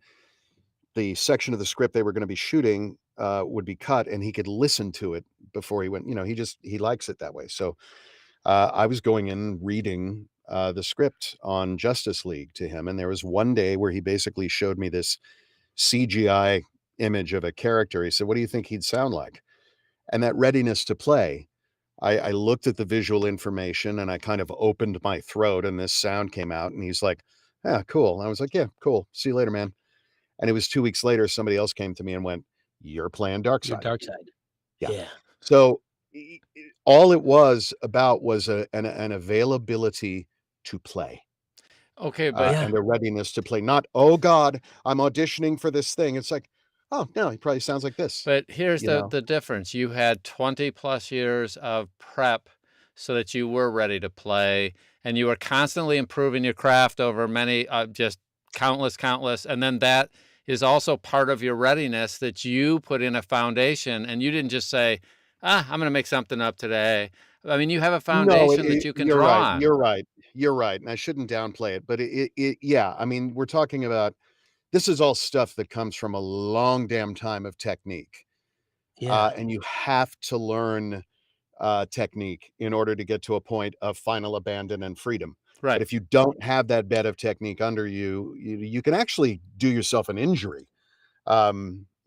the section of the script they were going to be shooting would be cut, and he could listen to it before he went. He likes it that way. So I was going in reading the script on Justice League to him, and there was one day where he basically showed me this CGI image of a character. He said, "What do you think he'd sound like?" And that readiness to play, I looked at the visual information and I kind of opened my throat, and this sound came out. And he's like, "Yeah, cool." And I was like, "Yeah, cool. See you later, man." And it was 2 weeks later, somebody else came to me and went, "You're playing Your Darkseid." dark side. Yeah. Yeah. So all it was about was an availability to play. Okay, but Yeah. And a readiness to play. Not, "Oh God, I'm auditioning for this thing." It's like, "Oh, no, he probably sounds like this," here's you know? the difference. You had 20 plus years of prep so that you were ready to play, and you were constantly improving your craft over many, just countless. And then that is also part of your readiness that you put in a foundation, and you didn't just say, I'm going to make something up today. I mean, you have a No, foundation that you can you're draw right, on. you're right, you're right, and I shouldn't downplay it, but yeah, I mean, we're talking about this is all stuff that comes from a long damn time of technique, Yeah. and you have to learn technique in order to get to a point of final abandon and freedom. But Right. if you don't have that bed of technique under you, you can actually do yourself an injury.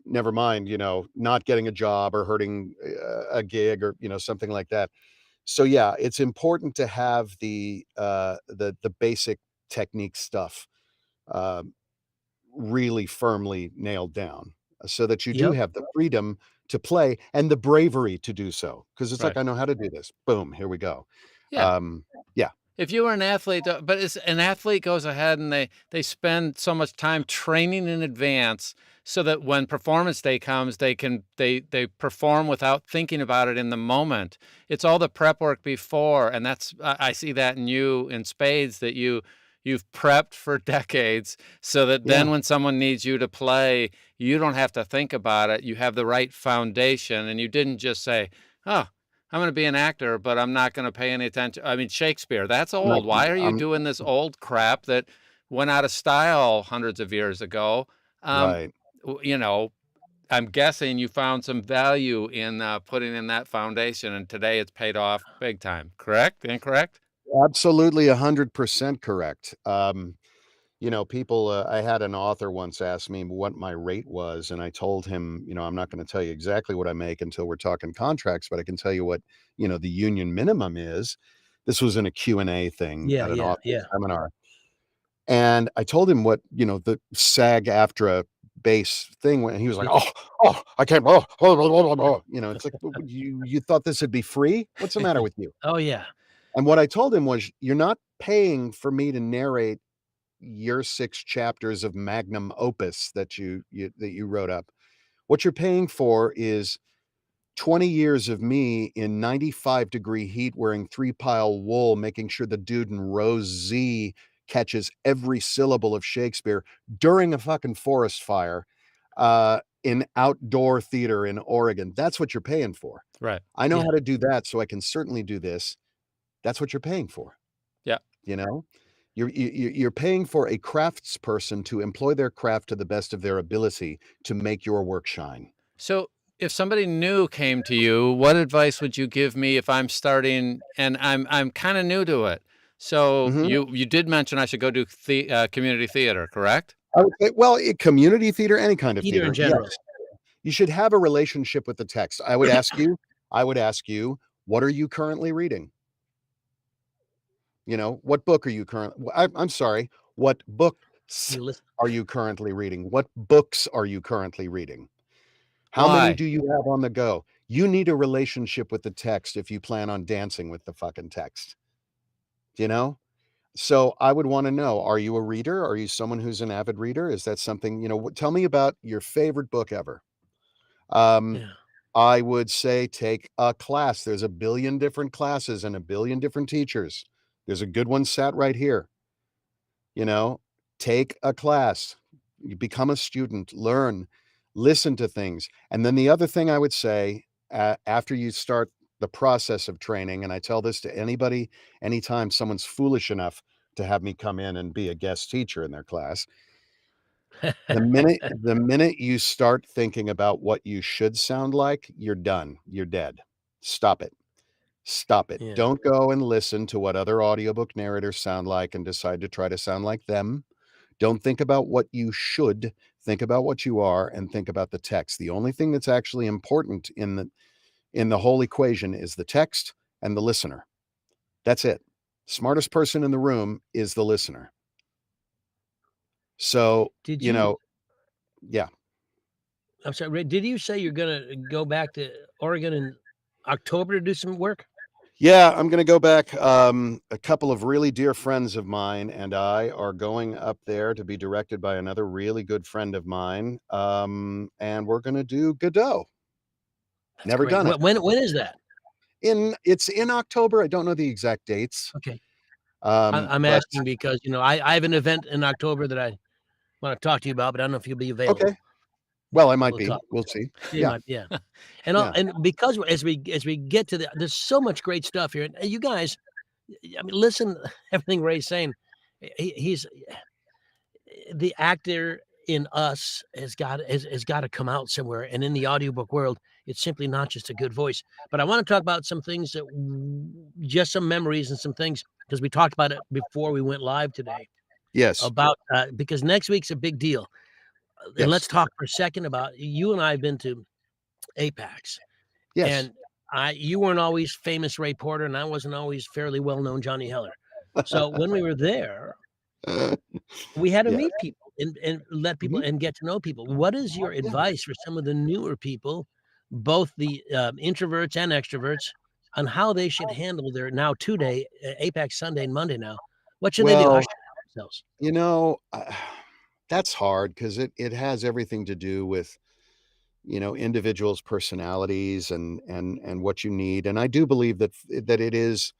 Never mind, not getting a job or hurting a gig or something like that. So yeah, it's important to have the basic technique stuff uh, really firmly nailed down, so that you do Yep. have the freedom to play and the bravery to do so. Because it's like, Right. I know how to do this. Boom, here we go. Yeah. Um, yeah, If you were an athlete, but it's an athlete goes ahead and they spend so much time training in advance so that when performance day comes, they perform without thinking about it in the moment. It's all the prep work before, and that's I see that in you in spades, that you've prepped for decades so that yeah. then when someone needs you to play, you don't have to think about it. You have the right foundation, and you didn't just say, "Oh, I'm going to be an actor, but I'm not going to pay any attention." I mean, Shakespeare, that's Not, old. Why are you I'm doing this old crap that went out of style hundreds of years ago? Um, right. you know, I'm guessing you found some value in putting in that foundation, and today it's paid off big time. Correct? Incorrect? Absolutely 100% correct. People, I had an author once ask me what my rate was, and I told him, I'm not going to tell you exactly what I make until we're talking contracts, but I can tell you what, the union minimum is. This was in a Q&A thing Yeah. at an Yeah. author Yeah. seminar. And I told him what, the SAG-AFTRA base thing, and he was like, Yeah. "Oh, I can't, oh, oh, oh, oh, oh, oh." It's like, "Well, you thought this would be free? What's the matter with you?" Oh yeah. And what I told him was, "You're not paying for me to narrate your 6 chapters of magnum opus that you wrote up. What you're paying for is 20 years of me in 95-degree heat wearing 3-pile wool, making sure the dude in row Z catches every syllable of Shakespeare during a fucking forest fire in outdoor theater in Oregon. That's what you're paying for. Right. I know Yeah. how to do that, so I can certainly do this. That's what you're paying for. Yeah. You know? You're paying for a craftsperson to employ their craft to the best of their ability to make your work shine. So if somebody new came to you, what advice would you give me if I'm starting and I'm kind of new to it? So Mhm. you did mention I should go do community theater, correct? I would say, well, community theater, any kind of Theater in theater, yes. general. You should have a relationship with the text. I would ask you, what are you currently reading? You know, what book are you I'm sorry, what books You listen. are you currently reading? What books are you currently reading? How many Why? do you have on the go? You need a relationship with the text if you plan on dancing with the fucking text. You know? So I would want to know, are you a reader? Are you someone who's an avid reader? Is that something, tell me about your favorite book ever. Um, Yeah. I would say take a class. There's a billion different classes and a billion different teachers. There's a good one sat right here. You know, take a class, you become a student, learn, listen to things. And then the other thing I would say, after you start the process of training, and I tell this to anybody, anytime someone's foolish enough to have me come in and be a guest teacher in their class, the minute you start thinking about what you should sound like, you're done. You're dead. Stop it. Stop it. Yeah. Don't go and listen to what other audiobook narrators sound like and decide to try to sound like them. Don't think about what you should, think about what you are, and think about the text. The only thing that's actually important in the whole equation is the text and the listener. That's it. Smartest person in the room is the listener. So, Did you yeah. I'm sorry, Ray, did you say you're gonna go back to Oregon in October to do some work? Yeah, I'm gonna go back. A couple of really dear friends of mine and I are going up there to be directed by another really good friend of mine. And we're gonna do Godot. That's Never great. done it. When is that? It's in October. I don't know the exact dates. Okay. I'm But asking because, I have an event in October that I wanna talk to you about, but I don't know if you'll be available. okay. Well, I But might we'll be. talk. We'll see. You Yeah. might, yeah. And Yeah. because as we get to there's so much great stuff here. And you guys, I mean, listen, everything Ray's saying. He's the actor in us has got to come out somewhere. And in the audiobook world, it's simply not just a good voice. But I want to talk about some things that just some memories and some things, because we talked about it before we went live today Yes. about because next week's a big deal. And let's Yes. talk for a second about you and I have been to Apex. Yes. And you weren't always famous Ray Porter, and I wasn't always fairly well-known Johnny Heller. So when we were there, we had to Yeah. meet people and let people and get to know people. What is your advice for some of the newer people, both the introverts and extroverts, on how they should handle their now 2-day Apex Sunday and Monday now? What should they do? How Well, should they handle themselves? that's hard because it has everything to do with individuals' personalities and what you need. And I do believe that it is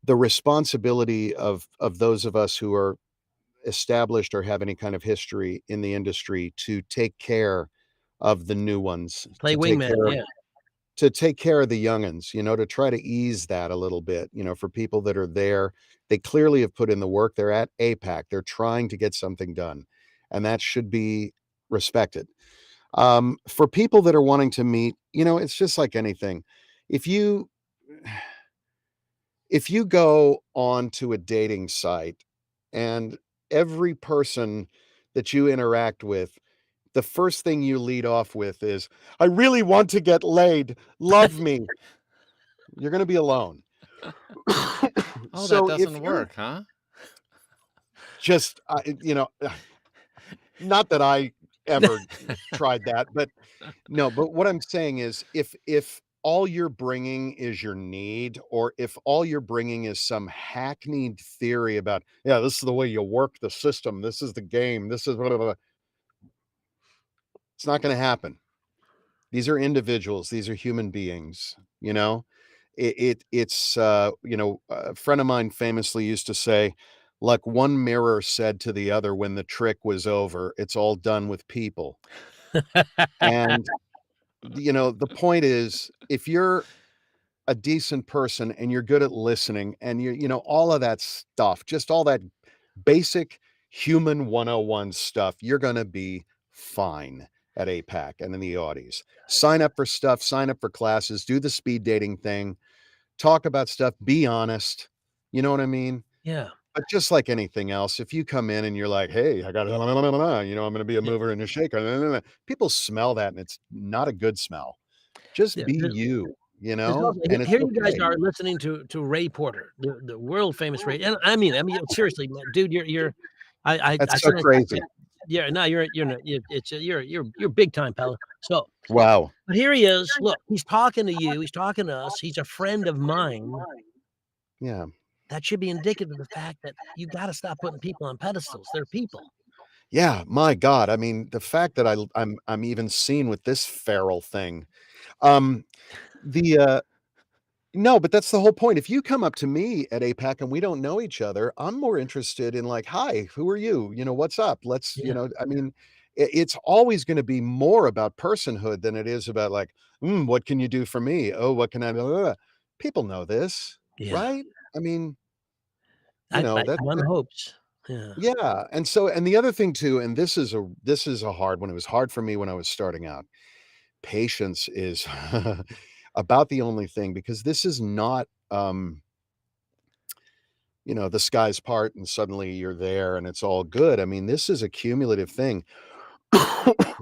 the responsibility of those of us who are established or have any kind of history in the industry to take care of the new ones, Play wingman, yeah. to take care of the youngins, to try to ease that a little bit, for people that are there. They clearly have put in the work. They're at APAC. They're trying to get something done, and that should be respected. For people that are wanting to meet, it's just like anything. If you go on to a dating site and every person that you interact with, the first thing you lead off with is, "I really want to get laid. Love me." You're gonna be alone. Oh, that So if doesn't you're work, huh? just, not that I ever tried that, but no, but what I'm saying is if all you're bringing is your need, or if all you're bringing is some hackneyed theory about, "Yeah, this is the way you work the system. This is the game. This is blah, blah, blah," it's not gonna happen. These are individuals. These are human beings, you know? It's, a friend of mine famously used to say, like one mirror said to the other when the trick was over, "It's all done with people." And, the point is, if you're a decent person and you're good at listening and all of that stuff, just all that basic human 101 stuff, you're gonna be fine at APAC and in the Audis. Sign up for stuff, sign up for classes, do the speed dating thing, talk about stuff, be honest. You know what I mean? Yeah. But just like anything else, if you come in and you're like, "Hey, I got I'm gonna be a Yeah. mover and a shaker," people smell that and it's not a good smell. Just Yeah. be you, There's also and it's here you guys okay. are listening to Ray Porter, the world famous Ray, and I mean, seriously, man, dude, you're I That's so sent crazy. yeah, no, you're not, it's you're big time, pal. So, Wow. but here he is. Look, he's talking to you. He's talking to us. He's a friend of mine. Yeah. That should be indicative of the fact that you got to stop putting people on pedestals. They're people. Yeah, my god, I mean, the fact that I'm even seen with this feral thing. Um, the, no, but that's the whole point. If you come up to me at APAC and we don't know each other, I'm more interested in like, "Hi, who are you? What's up? Let's" Yeah, I mean, it's always gonna be more about personhood than it is about like, what can you do for me? Oh, what can I" blah, blah, blah." People know this, yeah. right? I mean, I that one hopes. Yeah, yeah, and the other thing too, and this is a hard one, it was hard for me when I was starting out. Patience is about the only thing because this is not, the skies part and suddenly you're there and it's all good. I mean, this is a cumulative thing.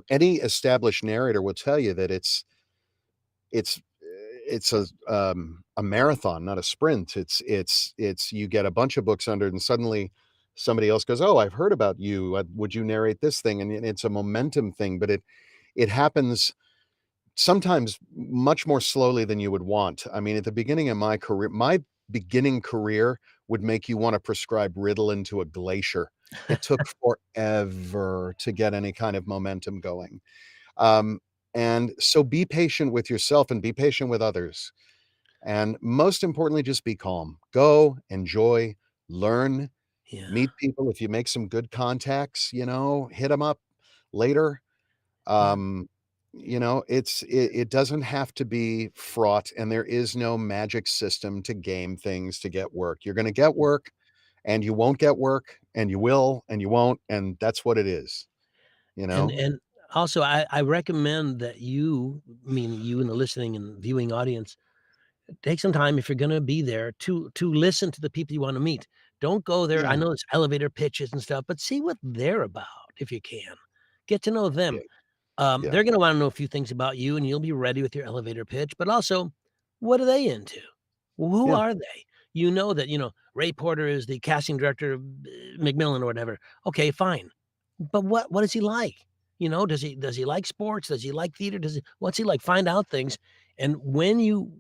Any established narrator will tell you that it's it's a marathon, not a sprint. It's you get a bunch of books under it and suddenly somebody else goes, "Oh, I've heard about you. Would you narrate this thing?" And it's a momentum thing, but it happens sometimes much more slowly than you would want. I mean, at the beginning of my beginning career would make you wanna prescribe Ritalin to a glacier. It took forever to get any kind of momentum going. Um, and so be patient with yourself and be patient with others. And most importantly, just be calm. Go, enjoy, learn, yeah, meet people. If you make some good contacts, hit them up later. yeah, Um, it doesn't have to be fraught, and there is no magic system to game things to get work. You're gonna get work, and you won't get work, and you will, and you won't, and that's what it is, you know? and also I recommend that you, meaning you and the listening and viewing audience, take some time if you're gonna be there to listen to the people you wanna meet. Don't go there. I Yeah, know it's elevator pitches and stuff, but see what they're about if you can. Get to know yeah, them. yeah, They're gonna wanna know a few things about you, and you'll be ready with your elevator pitch, but also, what are they into? Who yeah, are they? You know that, Ray Porter is the casting director of Macmillan or whatever. Okay, fine. But what is he like? Does he like sports? Does he like theater? What's he like? Find out things. And when you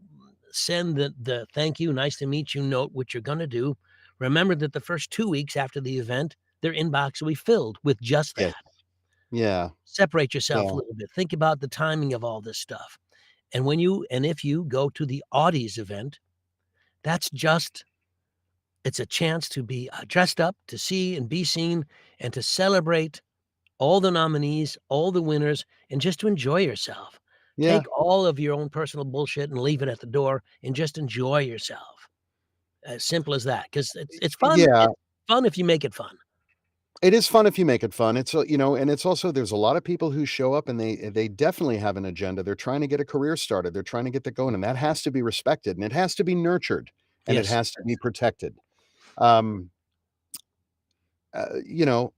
send the thank you, nice to meet you note, which you're gonna do, remember that the first 2 weeks after the event, their inbox will be filled with just yeah, that. yeah, Separate yourself a yeah, little bit. Think about the timing of all this stuff. And if you go to the Audis event, that's just it's a chance to be dressed up, to see and be seen, and to celebrate all the nominees, all the winners, and just to enjoy yourself. yeah, Take all of your own personal bullshit and leave it at the door and just enjoy yourself. As simple as that, because it's fun. yeah. It's fun if you make it fun. It is fun if you make it fun. It's, and it's also there's a lot of people who show up and they definitely have an agenda. They're trying to get a career started. They're trying to get that going, and that has to be respected, and it has to be nurtured, and it Yes. has to be protected. Um, uh, you know,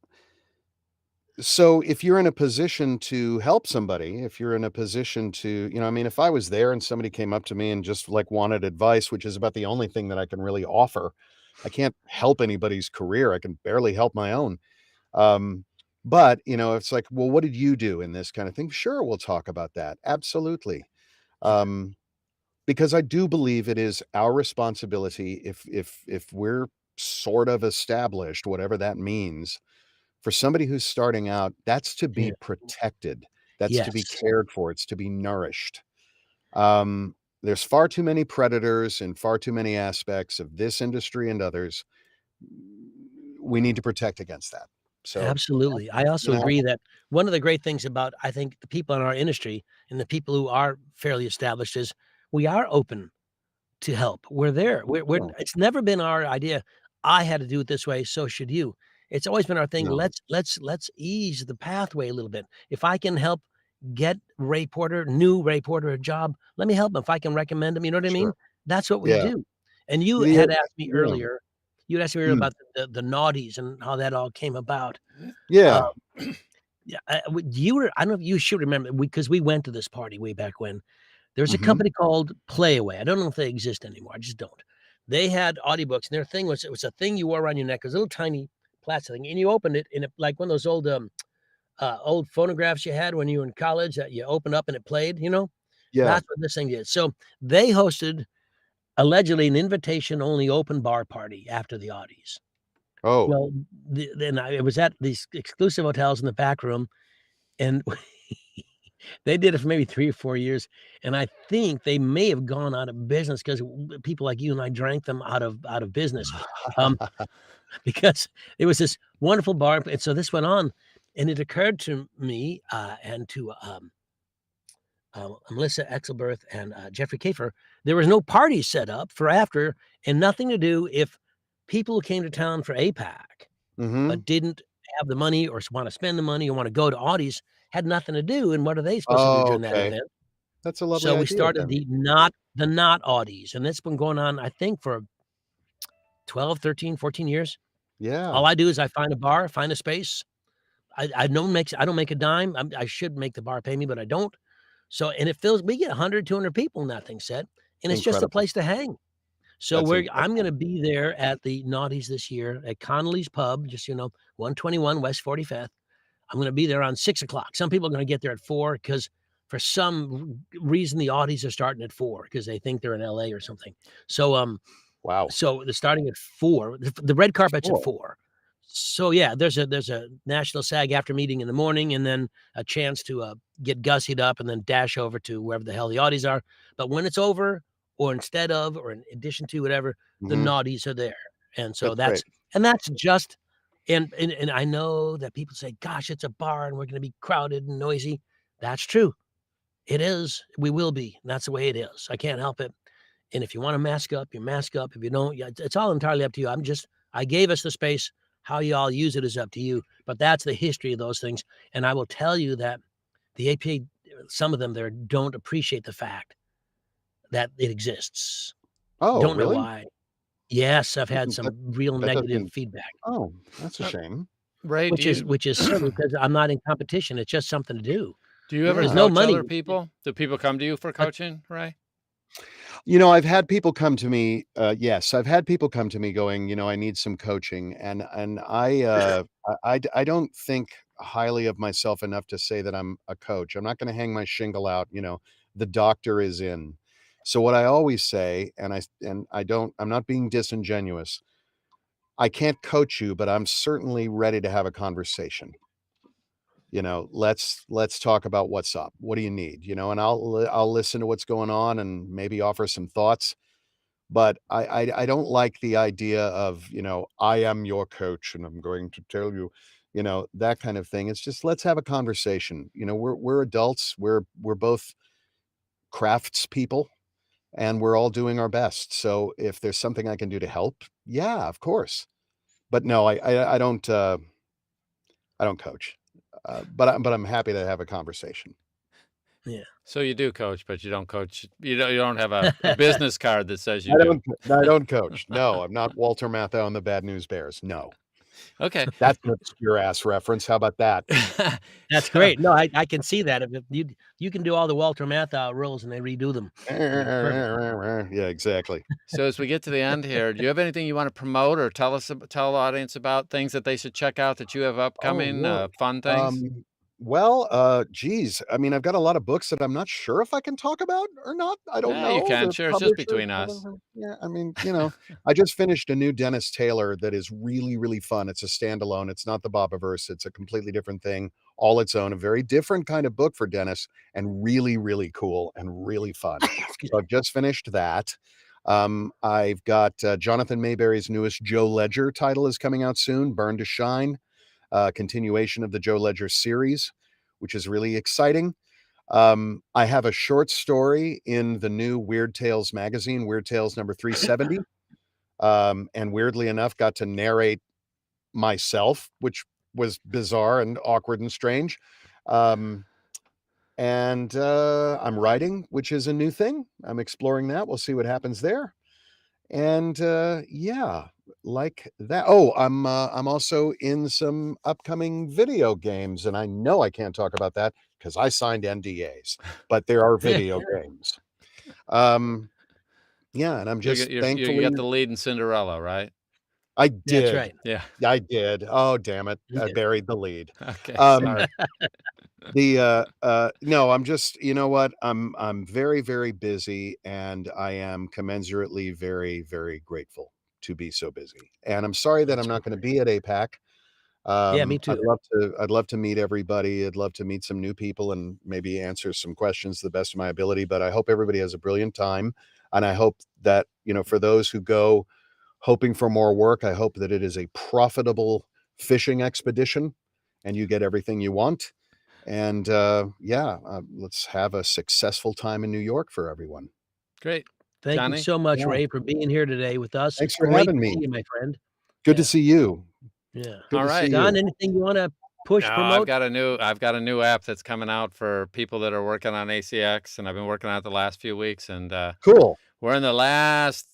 so if you're in a position to help somebody, if you're in a position to, I mean, if I was there and somebody came up to me and just like wanted advice, which is about the only thing that I can really offer, I can't help anybody's career. I can barely help my own. Um, but, it's like, well, what did you do in this kind of thing? Sure, we'll talk about that. Absolutely. Yeah. Um, because I do believe it is our responsibility if we're sort of established, whatever that means, for somebody who's starting out, that's to be Yeah. protected. That's to be Yes. cared for. It's to be nourished. There's far too many predators and far too many aspects of this industry and others. We need to protect against that. So, Absolutely. I also you know, agree that one of the great things about, I think, the people in our industry and the people who are fairly established is we are open to help. We're there. We're yeah, it's never been our idea, "I had to do it this way, so should you." It's always been our thing, no, let's ease the pathway a little bit. If I can help get new Ray Porter a job, let me help him. If I can recommend him, you know what I mean? sure. That's what we Yeah. do. And you The had asked me yeah. earlier you asked me earlier Mm. about the naughties and how that all came about. Um, Yeah. yeah, I don't know if you should remember, because we went to this party way back when. There's a Mhm. company called Playaway. I don't know if they exist anymore. I just don't. They had audiobooks, and their thing was, it was a thing you wore around your neck. It was a little tiny plastic thing, and you opened it, and it, like one of those old phonographs you had when you were in college that you opened up and it played. Yeah. That's what this thing did. So they hosted allegedly an invitation-only open bar party after the Audies. Oh. Well, it was at these exclusive hotels in the back room, and they did it for maybe 3 or 4 years, and I think they may have gone out of business because people like you and I drank them out of business, um, because it was this wonderful bar, and so this went on, and it occurred to me, and to, Melissa Exelberth and, Jeffrey Kafer, there was no party set up for after, and nothing to do if people who came to town for APAC Mhm. but didn't have the money or wanna spend the money or wanna go to Audie's, had nothing to do, and what are they supposed to do Oh, during that okay. event? That's a lovely So we idea started then. the not Audis, and it's been going on, I think, for 12, 13, 14 years. Yeah. All I do is I find a bar, find a space. I don't make a dime. I should make the bar pay me, but I don't. So, and it fills, we get 100, 200 people in that thing set, and it's just a Incredible. place to hang. So That's I'm incredible. gonna be there at the Naughties this year at Connolly's Pub, just, 121 West 45th. I'm gonna be there around 6 o'clock. Some people are gonna get there at 4 because for some reason the Audis are starting at 4 because they think they're in LA or something. So, Wow. so they're starting at 4. The red carpet's at Sure. 4. So, yeah, there's a national SAG-AFTRA meeting in the morning, and then a chance to, get gussied up and then dash over to wherever the hell the Audis are. But when it's over, or instead of, or in addition to, whatever, the Mhm. naughties are there. And so That's great. that's just, and I know that people say, "Gosh, it's a bar and we're gonna be crowded and noisy." That's true. It is. We will be. And that's the way it is. I can't help it. And if you wanna mask up, you mask up. If you don't, yeah, it's all entirely up to you. I gave us the space. How y'all use it is up to you. But that's the history of those things. And I will tell you that the APA, some of them there don't appreciate the fact that it exists. Oh, Don't know really? why. Yes, I've had That some real that negative doesn't feedback, oh, that's a Uh, shame. Ray, do which is silly you because I'm not in competition. It's just something to do. do you ever There's Yeah. no coach money. other people? Do people come to you for Uh, coaching, Ray? I've had people come to me, yes, I've had people come to me going, "I need some coaching," and I don't think highly of myself enough to say that I'm a coach. I'm not gonna hang my shingle out, "The doctor is in." So what I always say, I'm not being disingenuous, I can't coach you, but I'm certainly ready to have a conversation. Let's talk about what's up. What do you need? And I'll listen to what's going on and maybe offer some thoughts. But I don't like the idea of, I am your coach and I'm going to tell you, that kind of thing. It's just let's have a conversation. We're adults. We're both crafts people and we're all doing our best. So if there's something I can do to help, yeah, of course. But no, I don't coach. But I'm happy to have a conversation. yeah. So you do coach, but you don't coach. You don't have a business card that says you I do. don't I don't coach. No, I'm not Walter Matthau and the Bad News Bears. No. Okay. That's an obscure ass reference. How about that? That's So great. No, I can see that. If you can do all the Walter Matthau rules and they redo them. Perfect. Yeah, exactly. so as we get to the end here, do you have anything you want to promote or tell the audience about things that they should check out that you have Oh, upcoming, Lord. fun things? Um, Well, geez, I mean, I've got a lot of books that I'm not sure if I can talk about or not. I don't Yeah, you know. can. The Sure, it's just publishers, between us. yeah, I mean, I just finished a new Dennis Taylor that is really, really fun. It's a standalone. It's not the Bobiverse. It's a completely different thing, all its own, a very different kind of book for Dennis, and really, really cool and really fun. Excuse So me. I've just finished that. I've got Jonathan Mayberry's newest Joe Ledger title is coming out soon, Burn to Shine, continuation of the Joe Ledger series, which is really exciting. I have a short story in the new Weird Tales magazine, Weird Tales number 370. And weirdly enough, got to narrate myself, which was bizarre and awkward and strange. And I'm writing, which is a new thing. I'm exploring that. We'll see what happens there. And yeah, like that. Oh, I'm also in some upcoming video games, and I know I can't talk about that because I signed NDAs, but there are video games. Yeah, and I'm just You got thankfully the lead in Cinderella, right? I That's did. right. Yeah. I did. Oh, damn it. You I did. buried the lead. Okay. Um, Sorry. no, I'm just, you know what? I'm very, very busy, and I am commensurately very, very grateful to be so busy. And I'm sorry that I'm That's not going to great. be at APAC. Yeah, me too. I'd love to meet everybody. I'd love to meet some new people and maybe answer some questions to the best of my ability. But I hope everybody has a brilliant time. And I hope that, for those who go hoping for more work, I hope that it is a profitable fishing expedition and you get everything you want. And let's have a successful time in New York for everyone. Great. Thank you Johnny? so much, Yeah. Ray, for being here today with us. Thanks It's for great having to me. see you, my friend. Good to Yeah. see you. Yeah. Good All to right. see Don, you. anything you want to push, No, promote? I've got a new app that's coming out for people that are working on ACX, and I've been working on it the last few weeks, and Cool. we're in the last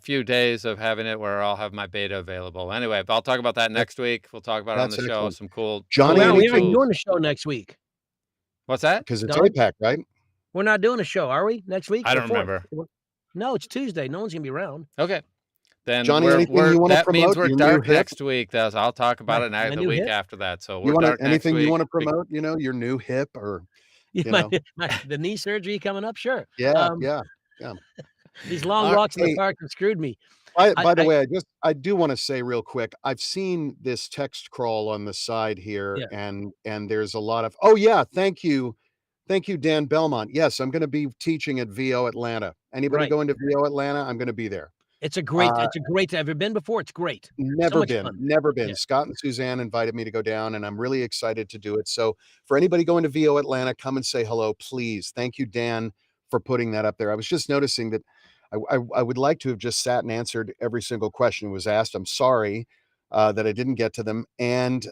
few days of having it where I'll have my beta available. Anyway, I'll talk about that next week. We'll talk about it on That's the show. excellent. Some cool, Johnny, Well, new we aren't anything? tools. doing a show next week. What's that? Because it's Don? APAC, right? We're not doing a show, are we? Next week? I The don't 4th? remember. No, it's Tuesday. No one's gonna be around. Okay. Then Johnny, anything you want to that means promote? we're Your new dark hip? next week. I'll talk about Right. it My the new week hip? after that. So You we're want dark next anything you week. want to promote? Your new hip or Yeah, the knee surgery coming up? Sure. yeah. These long All right. walks in the Hey, park have screwed me. by the way, I do want to say real quick, I've seen this text crawl on the side here, Yeah. and there's a lot of, oh yeah, thank you, Dan Belmont. Yes, I'm going to be teaching at VO Atlanta. Anybody Right. going to VO Atlanta? I'm going to be there. It's a great. Have you been before? It's great. So Never much been, fun. never been. Yeah. Scott and Suzanne invited me to go down, and I'm really excited to do it. So for anybody going to VO Atlanta, come and say hello, please. Thank you, Dan, for putting that up there. I was just noticing that I would like to have just sat and answered every single question that was asked. I'm sorry that I didn't get to them. And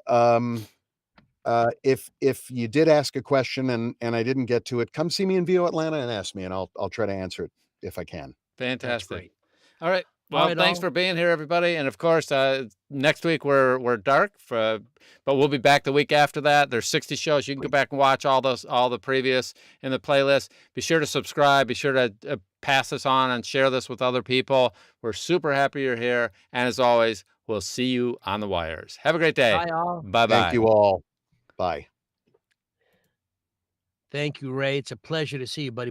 if you did ask a question and I didn't get to it, come see me in VO Atlanta and ask me, and I'll try to answer it if I can. That's Fantastic. great. All right. All Well, right, thanks for being here, everybody. And of course, next week we're dark, but we'll be back the week after that. There's 60 shows. You can go back and watch all the previous in the playlist. Be sure to subscribe. Be sure to pass this on and share this with other people. We're super happy you're here. And as always, we'll see you on the wires. Have a great day. Bye, all. Bye-bye. Thank you all. Bye. Thank you, Ray. It's a pleasure to see you, buddy.